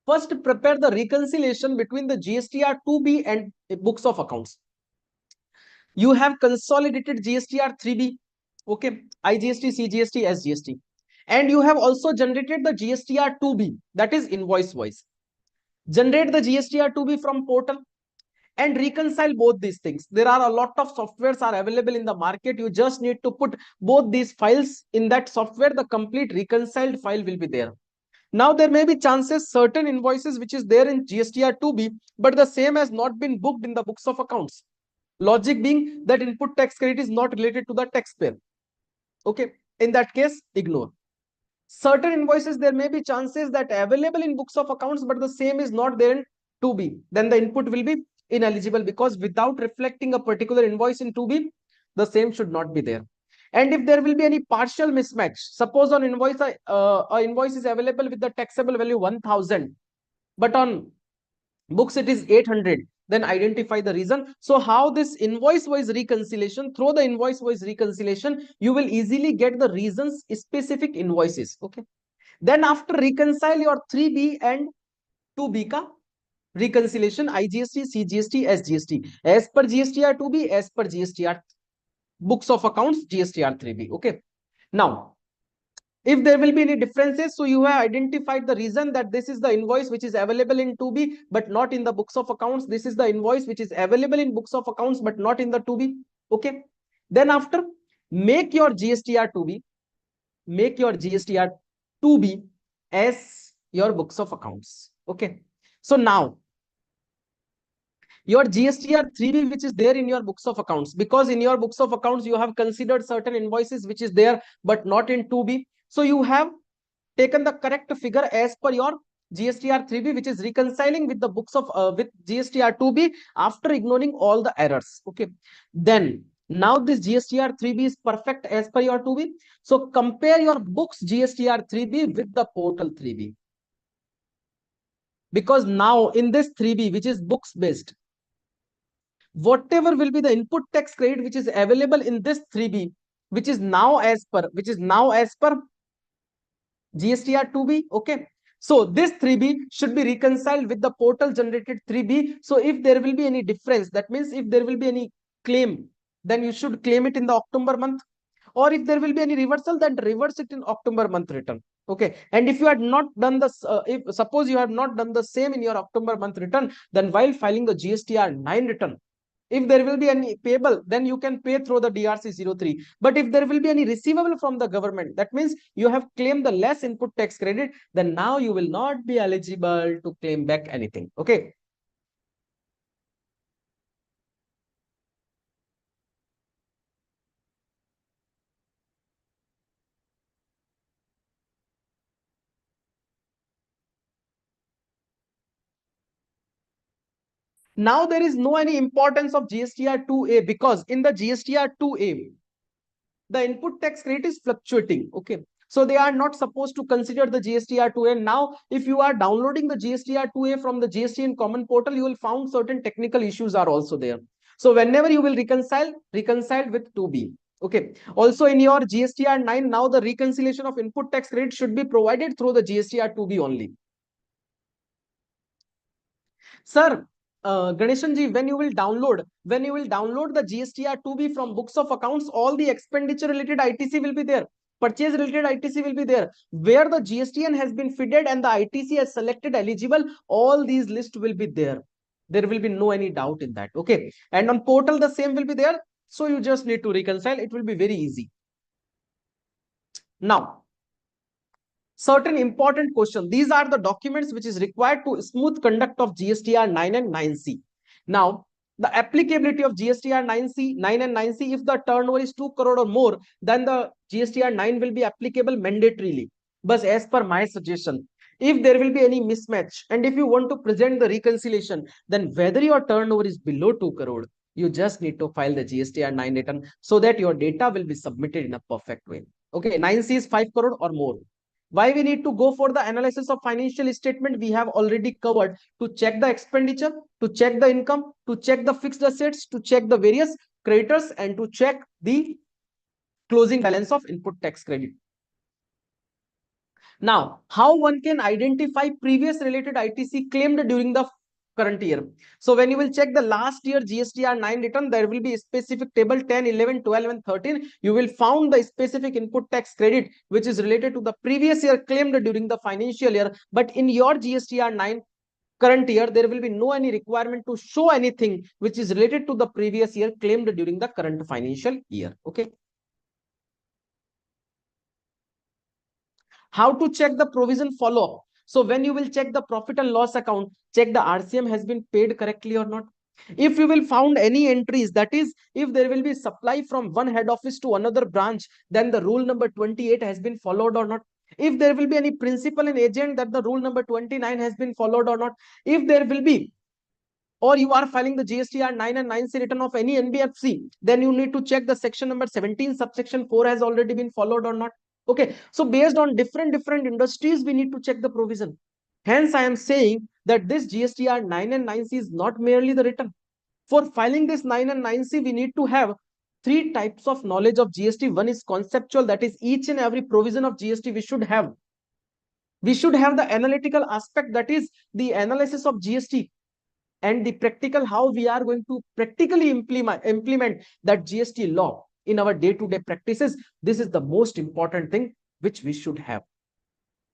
First, prepare the reconciliation between the GSTR-2B and books of accounts. You have consolidated GSTR-3B, okay, IGST, CGST, SGST. And you have also generated the GSTR-2B, that is invoice wise. Generate the GSTR-2B from portal and reconcile both these things. There are a lot of softwares are available in the market. You just need to put both these files in that software. The complete reconciled file will be there. Now there may be chances certain invoices which is there in GSTR-2B, but the same has not been booked in the books of accounts. Logic being that input tax credit is not related to the taxpayer. Okay, in that case, ignore. Certain invoices, there may be chances that available in books of accounts, but the same is not there in 2B. Then the input will be ineligible, because without reflecting a particular invoice in 2B, the same should not be there. And if there will be any partial mismatch, suppose on invoice, invoice is available with the taxable value 1000, but on books it is 800, then identify the reason. So how this invoice wise reconciliation, through the invoice wise reconciliation, you will easily get the reasons specific invoices. Okay, then after reconcile your 3B and 2B ka reconciliation, IGST, CGST, SGST, as per GSTR-2B, as per GSTR books of accounts, GSTR-3B. Okay, now if there will be any differences, so you have identified the reason that this is the invoice which is available in 2B but not in the books of accounts. This is the invoice which is available in books of accounts but not in the 2B. Okay, then after, make your GSTR-2B, make your GSTR-2B as your books of accounts. Okay, so now your GSTR-3B which is there in your books of accounts, because in your books of accounts you have considered certain invoices which is there but not in 2B. So you have taken the correct figure as per your GSTR-3B, which is reconciling with the books of with GSTR-2B after ignoring all the errors. Okay, then Now this GSTR 3B is perfect as per your 2B. So compare your books GSTR 3B with the portal 3B. Because now in this 3B, which is books based, whatever will be the input tax credit which is available in this 3B, which is now as per GSTR 2B. Okay. So this 3B should be reconciled with the portal generated 3B. So if there will be any difference, that means if there will be any claim, then you should claim it in the October month. Or if there will be any reversal, then reverse it in October month return. Okay. And if you had not done this, if suppose you have not done the same in your October month return, then while filing the GSTR-9 return, if there will be any payable, then you can pay through the DRC-03. But if there will be any receivable from the government, that means you have claimed the less input tax credit, then now you will not be eligible to claim back anything. Okay. Now there is no any importance of GSTR-2A, because in the GSTR-2A, the input tax rate is fluctuating. Okay. So they are not supposed to consider the GSTR-2A. Now, if you are downloading the GSTR-2A from the GST in common portal, you will find certain technical issues are also there. So whenever you will reconcile with 2B. Okay. Also in your GSTR-9, now the reconciliation of input tax rate should be provided through the GSTR-2B only. Sir, Ganeshanji, when you will download the GSTR-2B from books of accounts, all the expenditure related ITC will be there. Purchase related ITC will be there. Where the GSTN has been fitted and the ITC has selected eligible, all these lists will be there. There will be no any doubt in that. Okay. And on portal, the same will be there. So you just need to reconcile. It will be very easy. Now, certain important question. These are the documents which is required to smooth conduct of GSTR 9 and 9C. Now, the applicability of GSTR 9C, 9 and 9C, if the turnover is 2 crore or more, then the GSTR 9 will be applicable mandatorily. But as per my suggestion, if there will be any mismatch and if you want to present the reconciliation, then whether your turnover is below 2 crore, you just need to file the GSTR 9 return so that your data will be submitted in a perfect way. Okay, 9C is 5 crore or more. Why we need to go for the analysis of financial statement? We have already covered to check the expenditure, to check the income, to check the fixed assets, to check the various creditors, and to check the closing balance of input tax credit. Now, how one can identify previous related ITC claimed during the current year? So when you will check the last year GSTR-9 return, there will be a specific table 10, 11, 12 and 13. You will find the specific input tax credit which is related to the previous year claimed during the financial year. But in your GSTR-9 current year, there will be no any requirement to show anything which is related to the previous year claimed during the current financial year. Okay. How to check the provision follow-up? So when you will check the profit and loss account, check the RCM has been paid correctly or not. If you will found any entries, that is, if there will be supply from one head office to another branch, then the rule number 28 has been followed or not. If there will be any principal and agent, that the rule number 29 has been followed or not. If there will be, or you are filing the GSTR-9 and 9C return of any NBFC, then you need to check the section number 17 subsection 4 has already been followed or not. Okay, so based on different industries, we need to check the provision. Hence, I am saying that this GSTR-9 and 9C is not merely the return. For filing this 9 and 9C, we need to have three types of knowledge of GST. One is conceptual, that is each and every provision of GST we should have. We should have the analytical aspect, that is the analysis of GST, and the practical, how we are going to practically implement that GST law in our day-to-day practices. This is the most important thing which we should have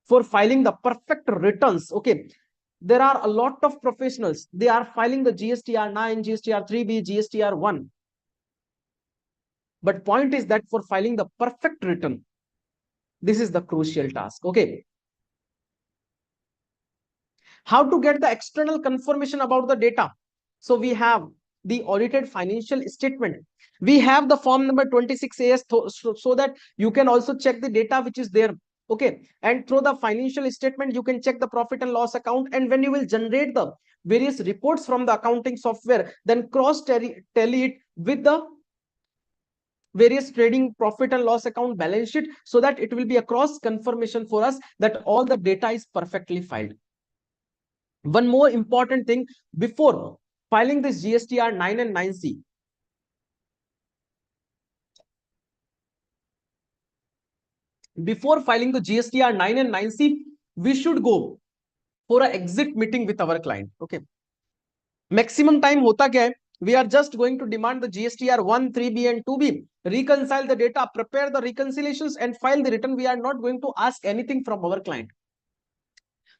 for filing the perfect returns. Okay, there are a lot of professionals, they are filing the GSTR-9, GSTR-3B, GSTR-1. But point is that for filing the perfect return, this is the crucial task. Okay, how to get the external confirmation about the data? So we have the audited financial statement. We have the form number 26AS, so that you can also check the data which is there. Okay, and through the financial statement, you can check the profit and loss account. And when you will generate the various reports from the accounting software, then cross tally it with the various trading profit and loss account balance sheet, so that it will be a cross confirmation for us that all the data is perfectly filed. One more important thing before filing this GSTR 9 and 9C. Before filing the GSTR 9 and 9C, we should go for an exit meeting with our client. Okay. Maximum time hota kya hai? We are just going to demand the GSTR 1, 3B and 2B, reconcile the data, prepare the reconciliations and file the return. We are not going to ask anything from our client.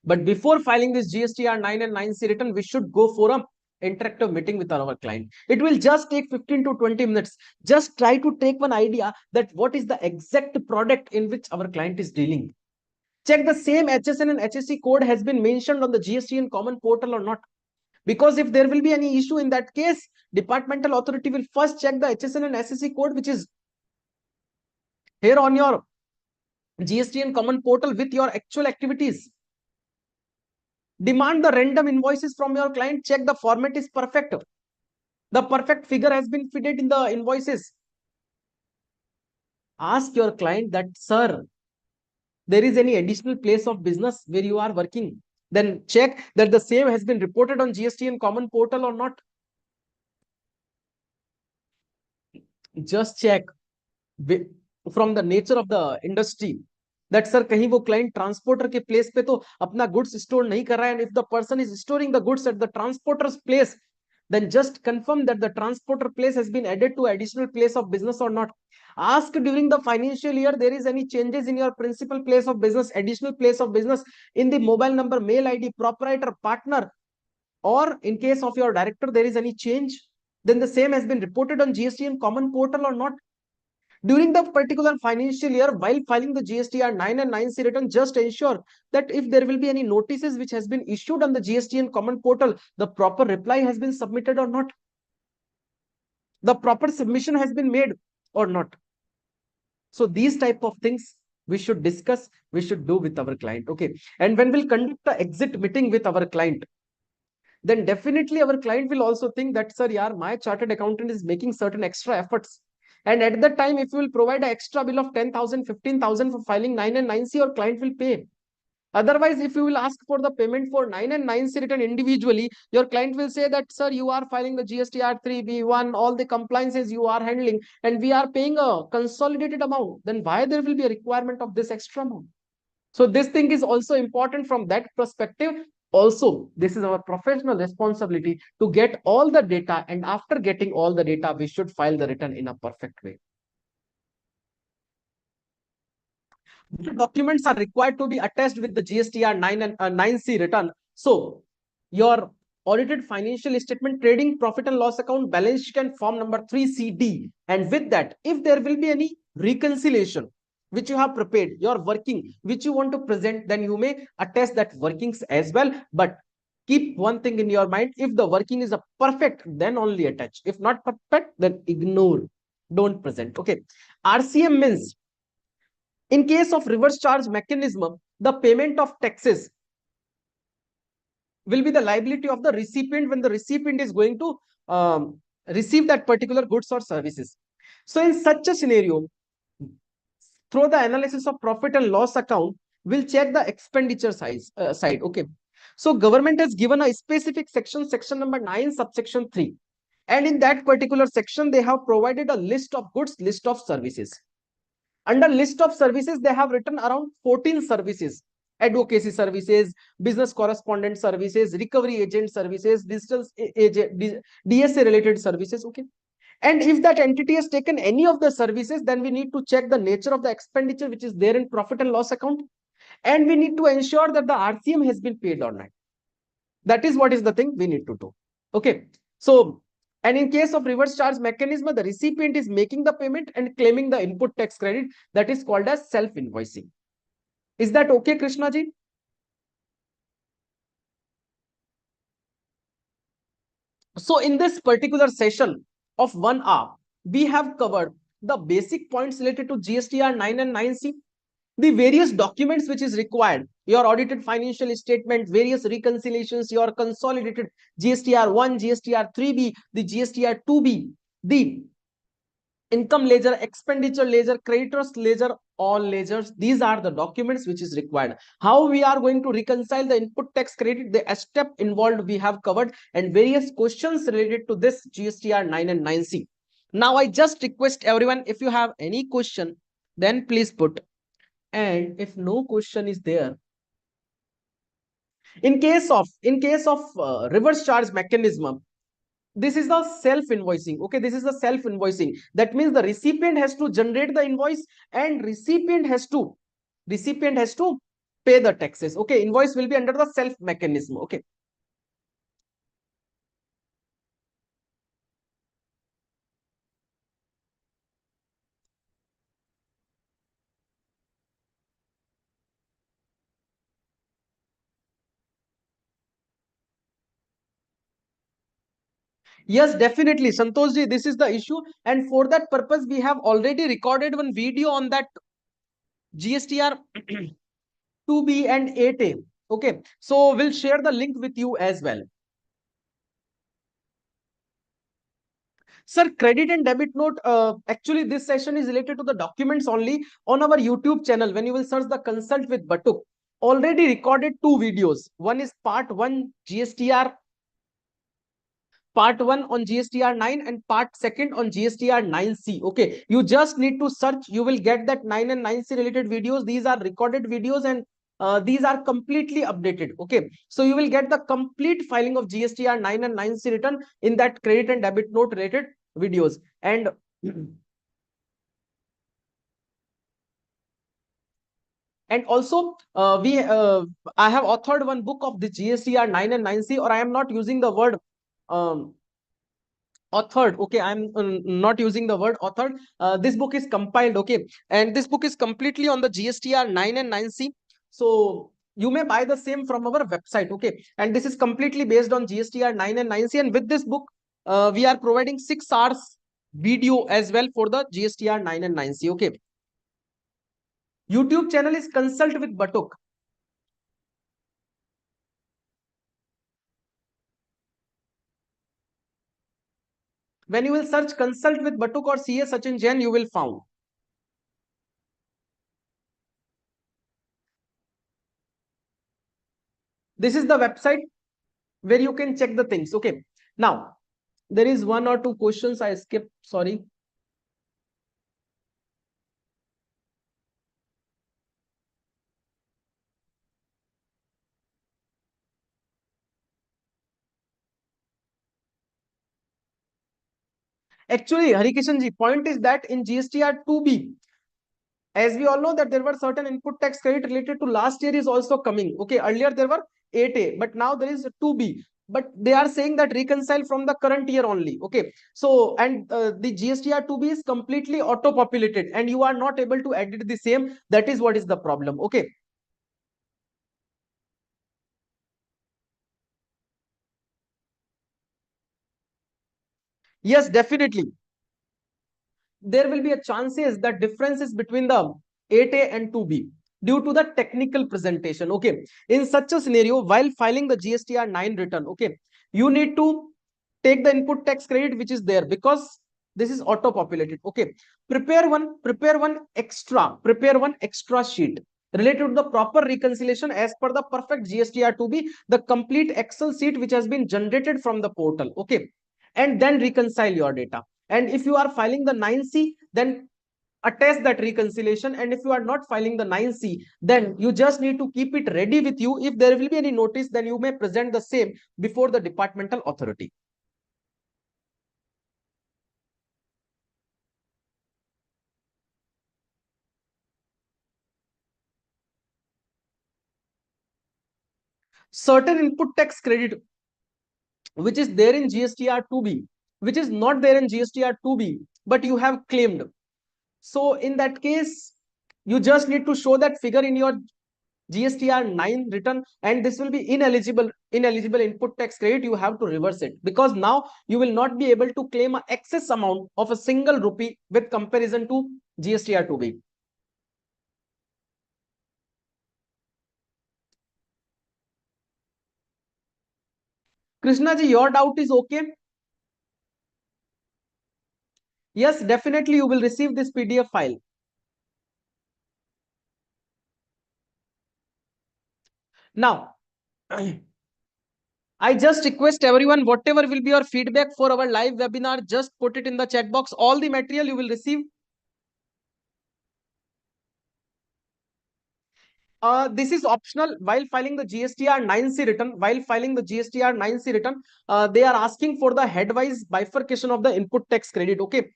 But before filing this GSTR 9 and 9C return, we should go for a interactive meeting with our client. It will just take 15 to 20 minutes. Just try to take one idea that what is the exact product in which our client is dealing. Check the same HSN and HSC code has been mentioned on the GST and common portal or not. Because if there will be any issue in that case, departmental authority will first check the HSN and SSC code, which is here on your GST and common portal with your actual activities. Demand the random invoices from your client. Check the format is perfect. The perfect figure has been fitted in the invoices. Ask your client that, sir, there is any additional place of business where you are working. Then check that the same has been reported on GST and common portal or not. Just check from the nature of the industry that sir kahin wo client transporter ke place pe to apna goods store nahi kar raha hai, and if the person is storing the goods at the transporter's place, then just confirm that the transporter place has been added to additional place of business or not. Ask during the financial year there is any changes in your principal place of business, additional place of business, in the mobile number, mail ID, proprietor, partner, or in case of your director there is any change, then the same has been reported on GST and common portal or not. During the particular financial year, while filing the GSTR 9 and 9C return, just ensure that if there will be any notices which has been issued on the GST and common portal, the proper reply has been submitted or not. The proper submission has been made or not. So these type of things we should discuss, we should do with our client. Okay. And when we'll conduct the exit meeting with our client, then definitely our client will also think that, sir, yaar, my chartered accountant is making certain extra efforts. And at that time, if you will provide an extra bill of 10,000, 15,000 for filing 9 and 9C, your client will pay. Otherwise, if you will ask for the payment for 9 and 9C return individually, your client will say that, sir, you are filing the GSTR 3B1, all the compliances you are handling, and we are paying a consolidated amount. Then why there will be a requirement of this extra amount? So this thing is also important from that perspective. Also, this is our professional responsibility to get all the data, and after getting all the data, we should file the return in a perfect way. The documents are required to be attached with the GSTR 9 and 9C return. So, your audited financial statement, trading profit and loss account, balance sheet, and form number 3CD. And with that, if there will be any reconciliation which you have prepared, your working, which you want to present, then you may attach that workings as well. But keep one thing in your mind, if the working is a perfect, then only attach. If not perfect, then ignore. Don't present. Okay. RCM means, in case of reverse charge mechanism, the payment of taxes will be the liability of the recipient when the recipient is going to receive that particular goods or services. So in such a scenario, through the analysis of profit and loss account, we'll check the expenditure side. Okay. So government has given a specific section, section number 9, subsection 3. And in that particular section, they have provided a list of goods, list of services. Under list of services, they have written around 14 services: advocacy services, business correspondent services, recovery agent services, digital agent, DSA related services. Okay. And if that entity has taken any of the services, then we need to check the nature of the expenditure which is there in profit and loss account. And we need to ensure that the RCM has been paid or not. That is what is the thing we need to do. Okay. So, and in case of reverse charge mechanism, the recipient is making the payment and claiming the input tax credit. That is called as self-invoicing. Is that okay, Krishna ji? So in this particular session of 1 hour, we have covered the basic points related to GSTR 9 and 9C, the various documents which is required, your audited financial statement, various reconciliations, your consolidated GSTR 1, GSTR 3B, the GSTR 2B, the income ledger, expenditure ledger, creditors ledger, all ledgers. These are the documents which is required. How we are going to reconcile the input tax credit, the step involved we have covered, and various questions related to this GSTR 9 and 9C. Now I just request everyone, if you have any question, then please put. And if no question is there, in case of reverse charge mechanism, this is the self invoicing. Okay, this is the self invoicing. That means the recipient has to generate the invoice, and recipient has to pay the taxes. Okay, invoice will be under the self mechanism. Okay. Yes, definitely, Santosh ji, this is the issue, and for that purpose we have already recorded one video on that GSTR 2B and 8A. Okay, so we'll share the link with you as well. Sir, credit and debit note, actually this session is related to the documents only. On our YouTube channel, when you will search the consult with Batuk, already recorded two videos. One is part 1 GSTR, part 1 on GSTR 9, and part 2 on GSTR 9C. Okay, you just need to search, you will get that 9 and 9C related videos. These are recorded videos, and these are completely updated. Okay, so you will get the complete filing of GSTR 9 and 9C return in that credit and debit note related videos. And also we I have authored one book of the GSTR 9 and 9C, or I am not using the word um, authored. Okay, I'm not using the word authored. This book is compiled. Okay, and this book is completely on the GSTR 9 and 9C. So you may buy the same from our website. Okay, and this is completely based on GSTR 9 and 9C, and with this book we are providing 6 hours video as well for the GSTR 9 and 9C. Okay, YouTube channel is consult with Batuk. When you will search consult with Batuk or CA Sachin Jain, you will found. This is the website where you can check the things. Okay. Now, there is one or two questions I skipped. Sorry. Actually, Harikishan ji, point is that in GSTR 2B, as we all know that there were certain input tax credit related to last year is also coming. Okay, earlier there were 8A, but now there is 2B. But they are saying that reconcile from the current year only. Okay, so and the GSTR 2B is completely auto populated, and you are not able to edit the same. That is what is the problem. Okay. Yes, definitely. There will be a chances that differences between the 8A and 2B due to the technical presentation. Okay, in such a scenario, while filing the GSTR 9 return, okay, you need to take the input tax credit which is there, because this is auto populated. Okay, prepare one extra sheet related to the proper reconciliation as per the perfect GSTR 2B, the complete Excel sheet which has been generated from the portal. Okay, and then reconcile your data. And if you are filing the 9C, then attest that reconciliation. And if you are not filing the 9C, then you just need to keep it ready with you. If there will be any notice, then you may present the same before the departmental authority. Certain input tax credit which is there in GSTR 2B, which is not there in GSTR 2B, but you have claimed. So in that case, you just need to show that figure in your GSTR 9 return, and this will be ineligible input tax credit. You have to reverse it, because now you will not be able to claim an excess amount of a single rupee with comparison to GSTR 2B. Krishna ji, your doubt is okay. Yes, definitely you will receive this PDF file. Now, I just request everyone, whatever will be your feedback for our live webinar, just put it in the chat box. All the material you will receive. This is optional while filing the GSTR-9C return. While filing the GSTR-9C return, they are asking for the headwise bifurcation of the input tax credit. Okay,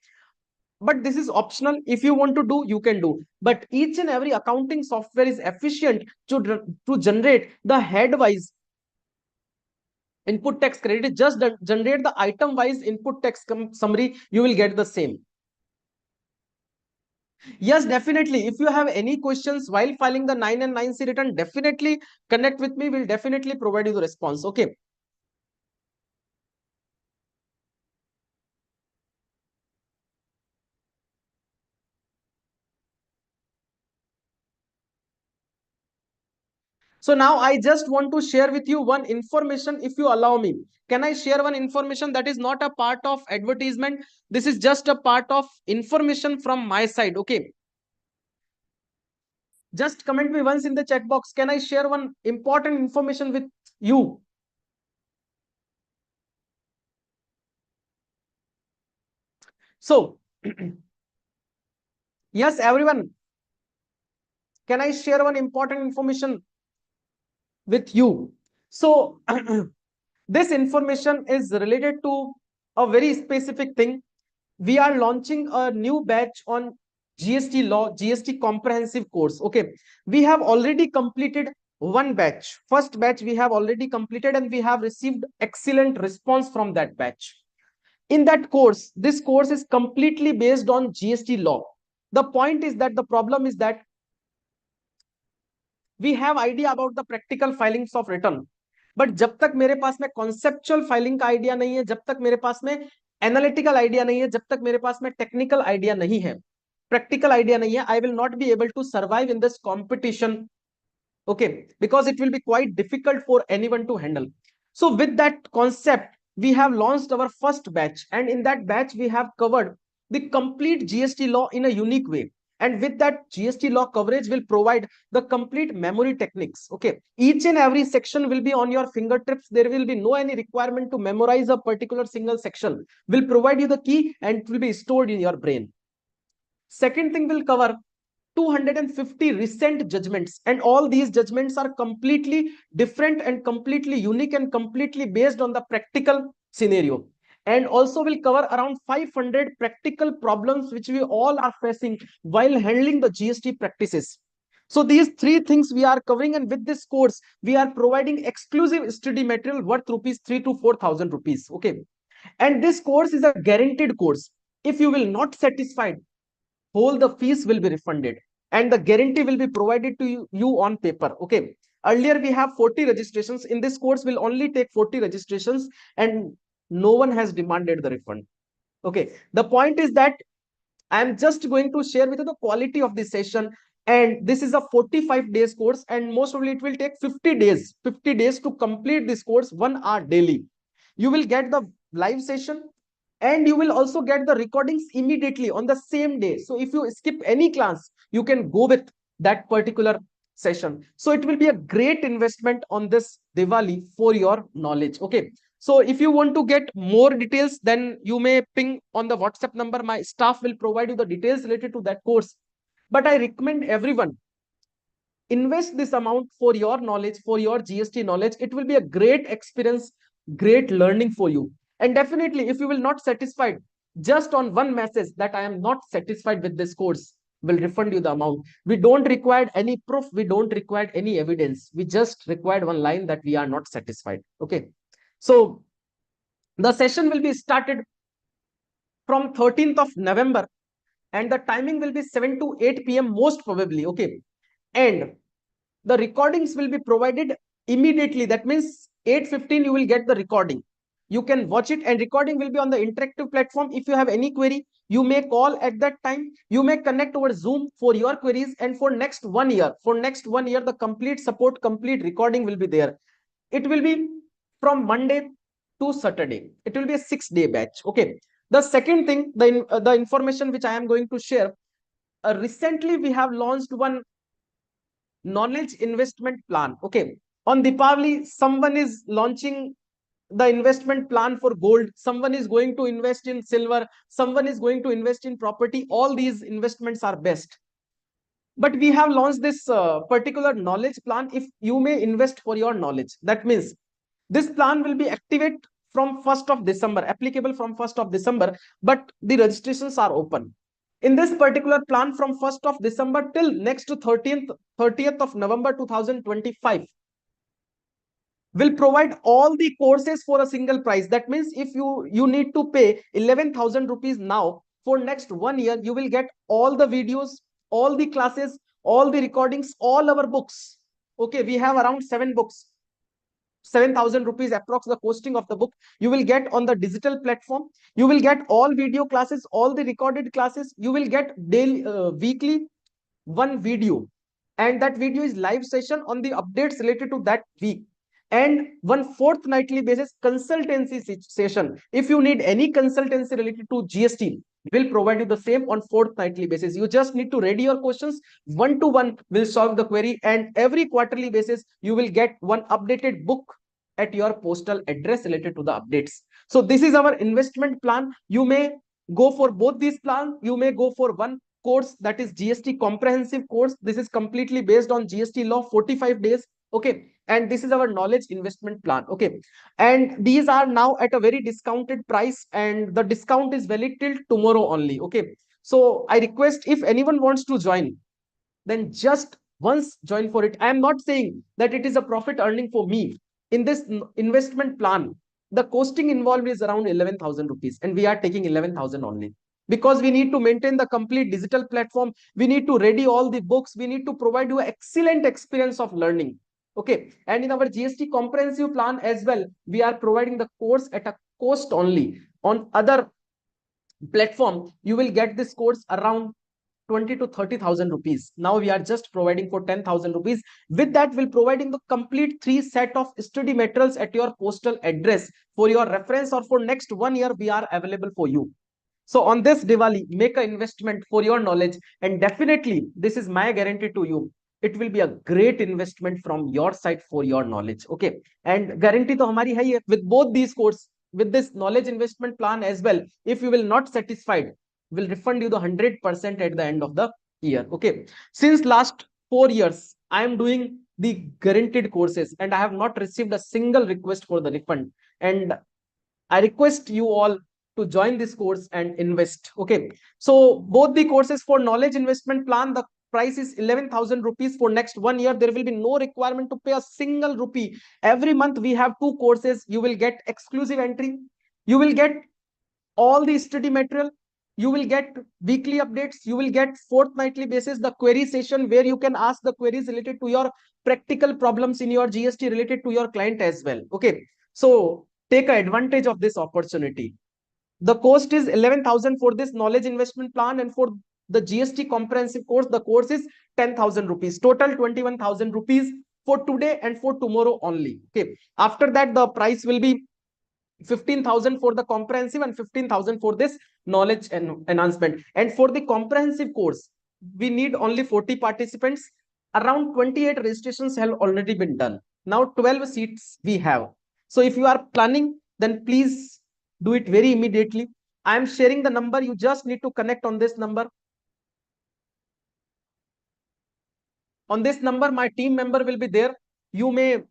but this is optional. If you want to do, you can do. But each and every accounting software is efficient to generate the headwise input tax credit. Just generate the item wise input tax summary, you will get the same. Yes, definitely. If you have any questions while filing the 9 and 9C return, definitely connect with me. We'll definitely provide you the response. Okay. So now I just want to share with you one information, if you allow me. Can I share one information that is not a part of advertisement? This is just a part of information from my side. Okay. Just comment me once in the chat box. Can I share one important information with you? So, yes, everyone. Can I share one important information with you? So, this information is related to a very specific thing. We are launching a new batch on GST law, GST comprehensive course. Okay, we have already completed one batch. First batch we have already completed, and we have received excellent response from that batch. In that course, this course is completely based on GST law. The point is that the problem is that we have idea about the practical filings of return, but जब तक मेरे पास में conceptual filing का idea नहीं है, जब तक मेरे पास में analytical idea नहीं है, जब तक मेरे पास में technical idea नहीं है, practical idea नहीं है, I will not be able to survive in this competition. Okay, because it will be quite difficult for anyone to handle. So with that concept, we have launched our first batch, and in that batch we have covered the complete GST law in a unique way. And with that GST law coverage will provide the complete memory techniques. Okay, each and every section will be on your fingertips. There will be no any requirement to memorize a particular single section. Will provide you the key and it will be stored in your brain. Second thing will cover 250 recent judgments, and all these judgments are completely different and completely unique and completely based on the practical scenario. And also will cover around 500 practical problems which we all are facing while handling the GST practices. So these three things we are covering, and with this course we are providing exclusive study material worth rupees 3 to 4,000 rupees. Okay, and this course is a guaranteed course. If you will not satisfied, whole the fees will be refunded, and the guarantee will be provided to you on paper. Okay, earlier we have 40 registrations. In this course will only take 40 registrations, and no one has demanded the refund. Okay, the point is that I am just going to share with you the quality of this session, and this is a 45 days course, and most probably it will take 50 days to complete this course, 1 hour daily. You will get the live session, and you will also get the recordings immediately on the same day. So if you skip any class, you can go with that particular session. So it will be a great investment on this Diwali for your knowledge. Okay, so if you want to get more details, then you may ping on the WhatsApp number. My staff will provide you the details related to that course. But I recommend everyone, invest this amount for your knowledge, for your GST knowledge. It will be a great experience, great learning for you. And definitely, if you will not satisfied, just on one message that I am not satisfied with this course, will refund you the amount. We don't require any proof, we don't require any evidence. We just required one line that we are not satisfied. Okay, so the session will be started from 13th of November, and the timing will be 7 to 8 p.m. most probably. Okay, and the recordings will be provided immediately. That means 8:15 you will get the recording. You can watch it, and recording will be on the interactive platform. If you have any query, you may call at that time. You may connect over Zoom for your queries, and for next 1 year, the complete support, complete recording will be there. It will be from Monday to Saturday. It will be a 6-day batch. Okay, The second thing, the information which I am going to share, recently we have launched one knowledge investment plan. Okay, on Deepavali, someone is launching the investment plan for gold, someone is going to invest in silver, someone is going to invest in property. All these investments are best, but we have launched this particular knowledge plan. If you may invest for your knowledge, that means this plan will be activate from 1st of December, applicable from 1st of December, but the registrations are open. In this particular plan, from 1st of December till next to 30th of November 2025, will provide all the courses for a single price. That means if you need to pay 11,000 rupees now, for next 1 year you will get all the videos, all the classes, all the recordings, all our books. Okay, we have around 7 books, 7,000 rupees approx the costing of the book. You will get on the digital platform, you will get all video classes, all the recorded classes, you will get daily, weekly one video, and that video is live session on the updates related to that week, and one fortnightly basis consultancy session. If you need any consultancy related to GST, will provide you the same on fortnightly basis. You just need to ready your questions, one to one will solve the query, and every quarterly basis you will get one updated book at your postal address related to the updates. So this is our investment plan. You may go for both these plans, you may go for one course, that is GST comprehensive course. This is completely based on GST law, 45 days. Okay, and this is our knowledge investment plan. Okay, and these are now at a very discounted price, and the discount is valid till tomorrow only. Okay, so I request, if anyone wants to join, then just once join for it. I am not saying that it is a profit earning for me. In this investment plan, the costing involved is around 11,000 rupees, and we are taking 11,000 only, because we need to maintain the complete digital platform, we need to ready all the books, we need to provide you excellent experience of learning. Okay, and in our GST comprehensive plan as well, we are providing the course at a cost only. On other platform, you will get this course around 20 to 30,000 rupees. Now we are just providing for 10,000 rupees. With that, we'll providing the complete 3 set of study materials at your postal address for your reference, or for next 1 year we are available for you. So on this Diwali, make an investment for your knowledge, and definitely this is my guarantee to you, it will be a great investment from your side for your knowledge. Okay, and guarantee to hamari hai hai with both these courses, with this knowledge investment plan as well. If you will not satisfied, will refund you the 100% at the end of the year. Okay, since last 4 years I am doing the guaranteed courses, and I have not received a single request for the refund, and I request you all to join this course and invest. Okay, so both the courses for knowledge investment plan, the price is 11,000 rupees for next 1 year. There will be no requirement to pay a single rupee. Every month we have 2 courses. You will get exclusive entry, you will get all the study material, you will get weekly updates, you will get fortnightly basis the query session, where you can ask the queries related to your practical problems in your GST related to your client as well. Okay, so take advantage of this opportunity. The cost is 11,000 for this knowledge investment plan, and for the GST comprehensive course, the course is 10,000 rupees. Total 21,000 rupees for today and for tomorrow only. Okay, after that the price will be 15,000 for the comprehensive and 15,000 for this knowledge and enhancement. And for the comprehensive course, we need only 40 participants. Around 28 registrations have already been done. Now 12 seats we have. So if you are planning, then please do it very immediately. I am sharing the number. You just need to connect on this number. On this number, my team member will be there. You may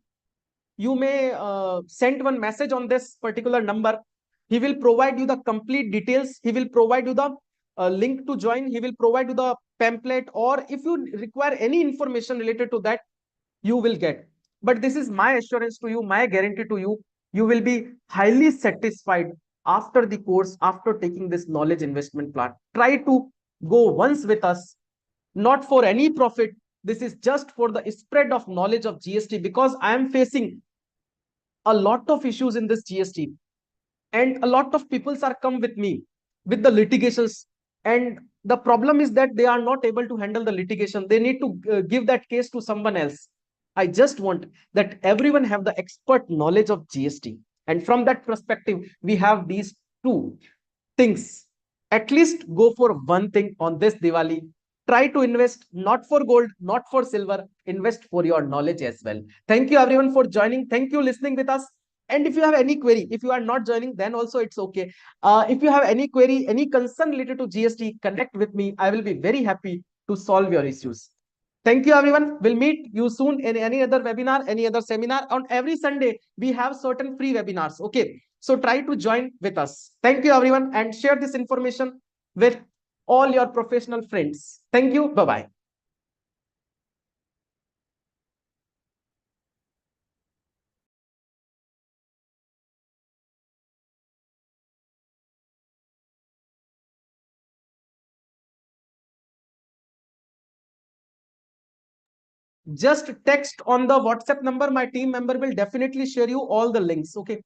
send one message on this particular number. He will provide you the complete details. He will provide you the link to join. He will provide you the pamphlet, or if you require any information related to that, you will get. But this is my assurance to you, my guarantee to you, you will be highly satisfied after the course, after taking this knowledge investment plan. Try to go once with us, not for any profit. This is just for the spread of knowledge of GST, because I am facing a lot of issues in this GST, and a lot of people are come with me with the litigations, and the problem is that they are not able to handle the litigation. They need to give that case to someone else. I just want that everyone have the expert knowledge of GST, and from that perspective we have these two. things. At least go for one thing on this Diwali. Try to invest not for gold, not for silver, invest for your knowledge as well. Thank you everyone for joining. Thank you listening with us. And if you have any query, if you are not joining, then also it's okay. If you have any query, any concern related to GST, connect with me. I will be very happy to solve your issues. Thank you, everyone. We'll meet you soon in any other webinar, any other seminar. On every Sunday, we have certain free webinars. Okay. So try to join with us. Thank you, everyone, and share this information with all your professional friends. Thank you. Bye-bye. Just text on the WhatsApp number. My team member will definitely share you all the links. Okay.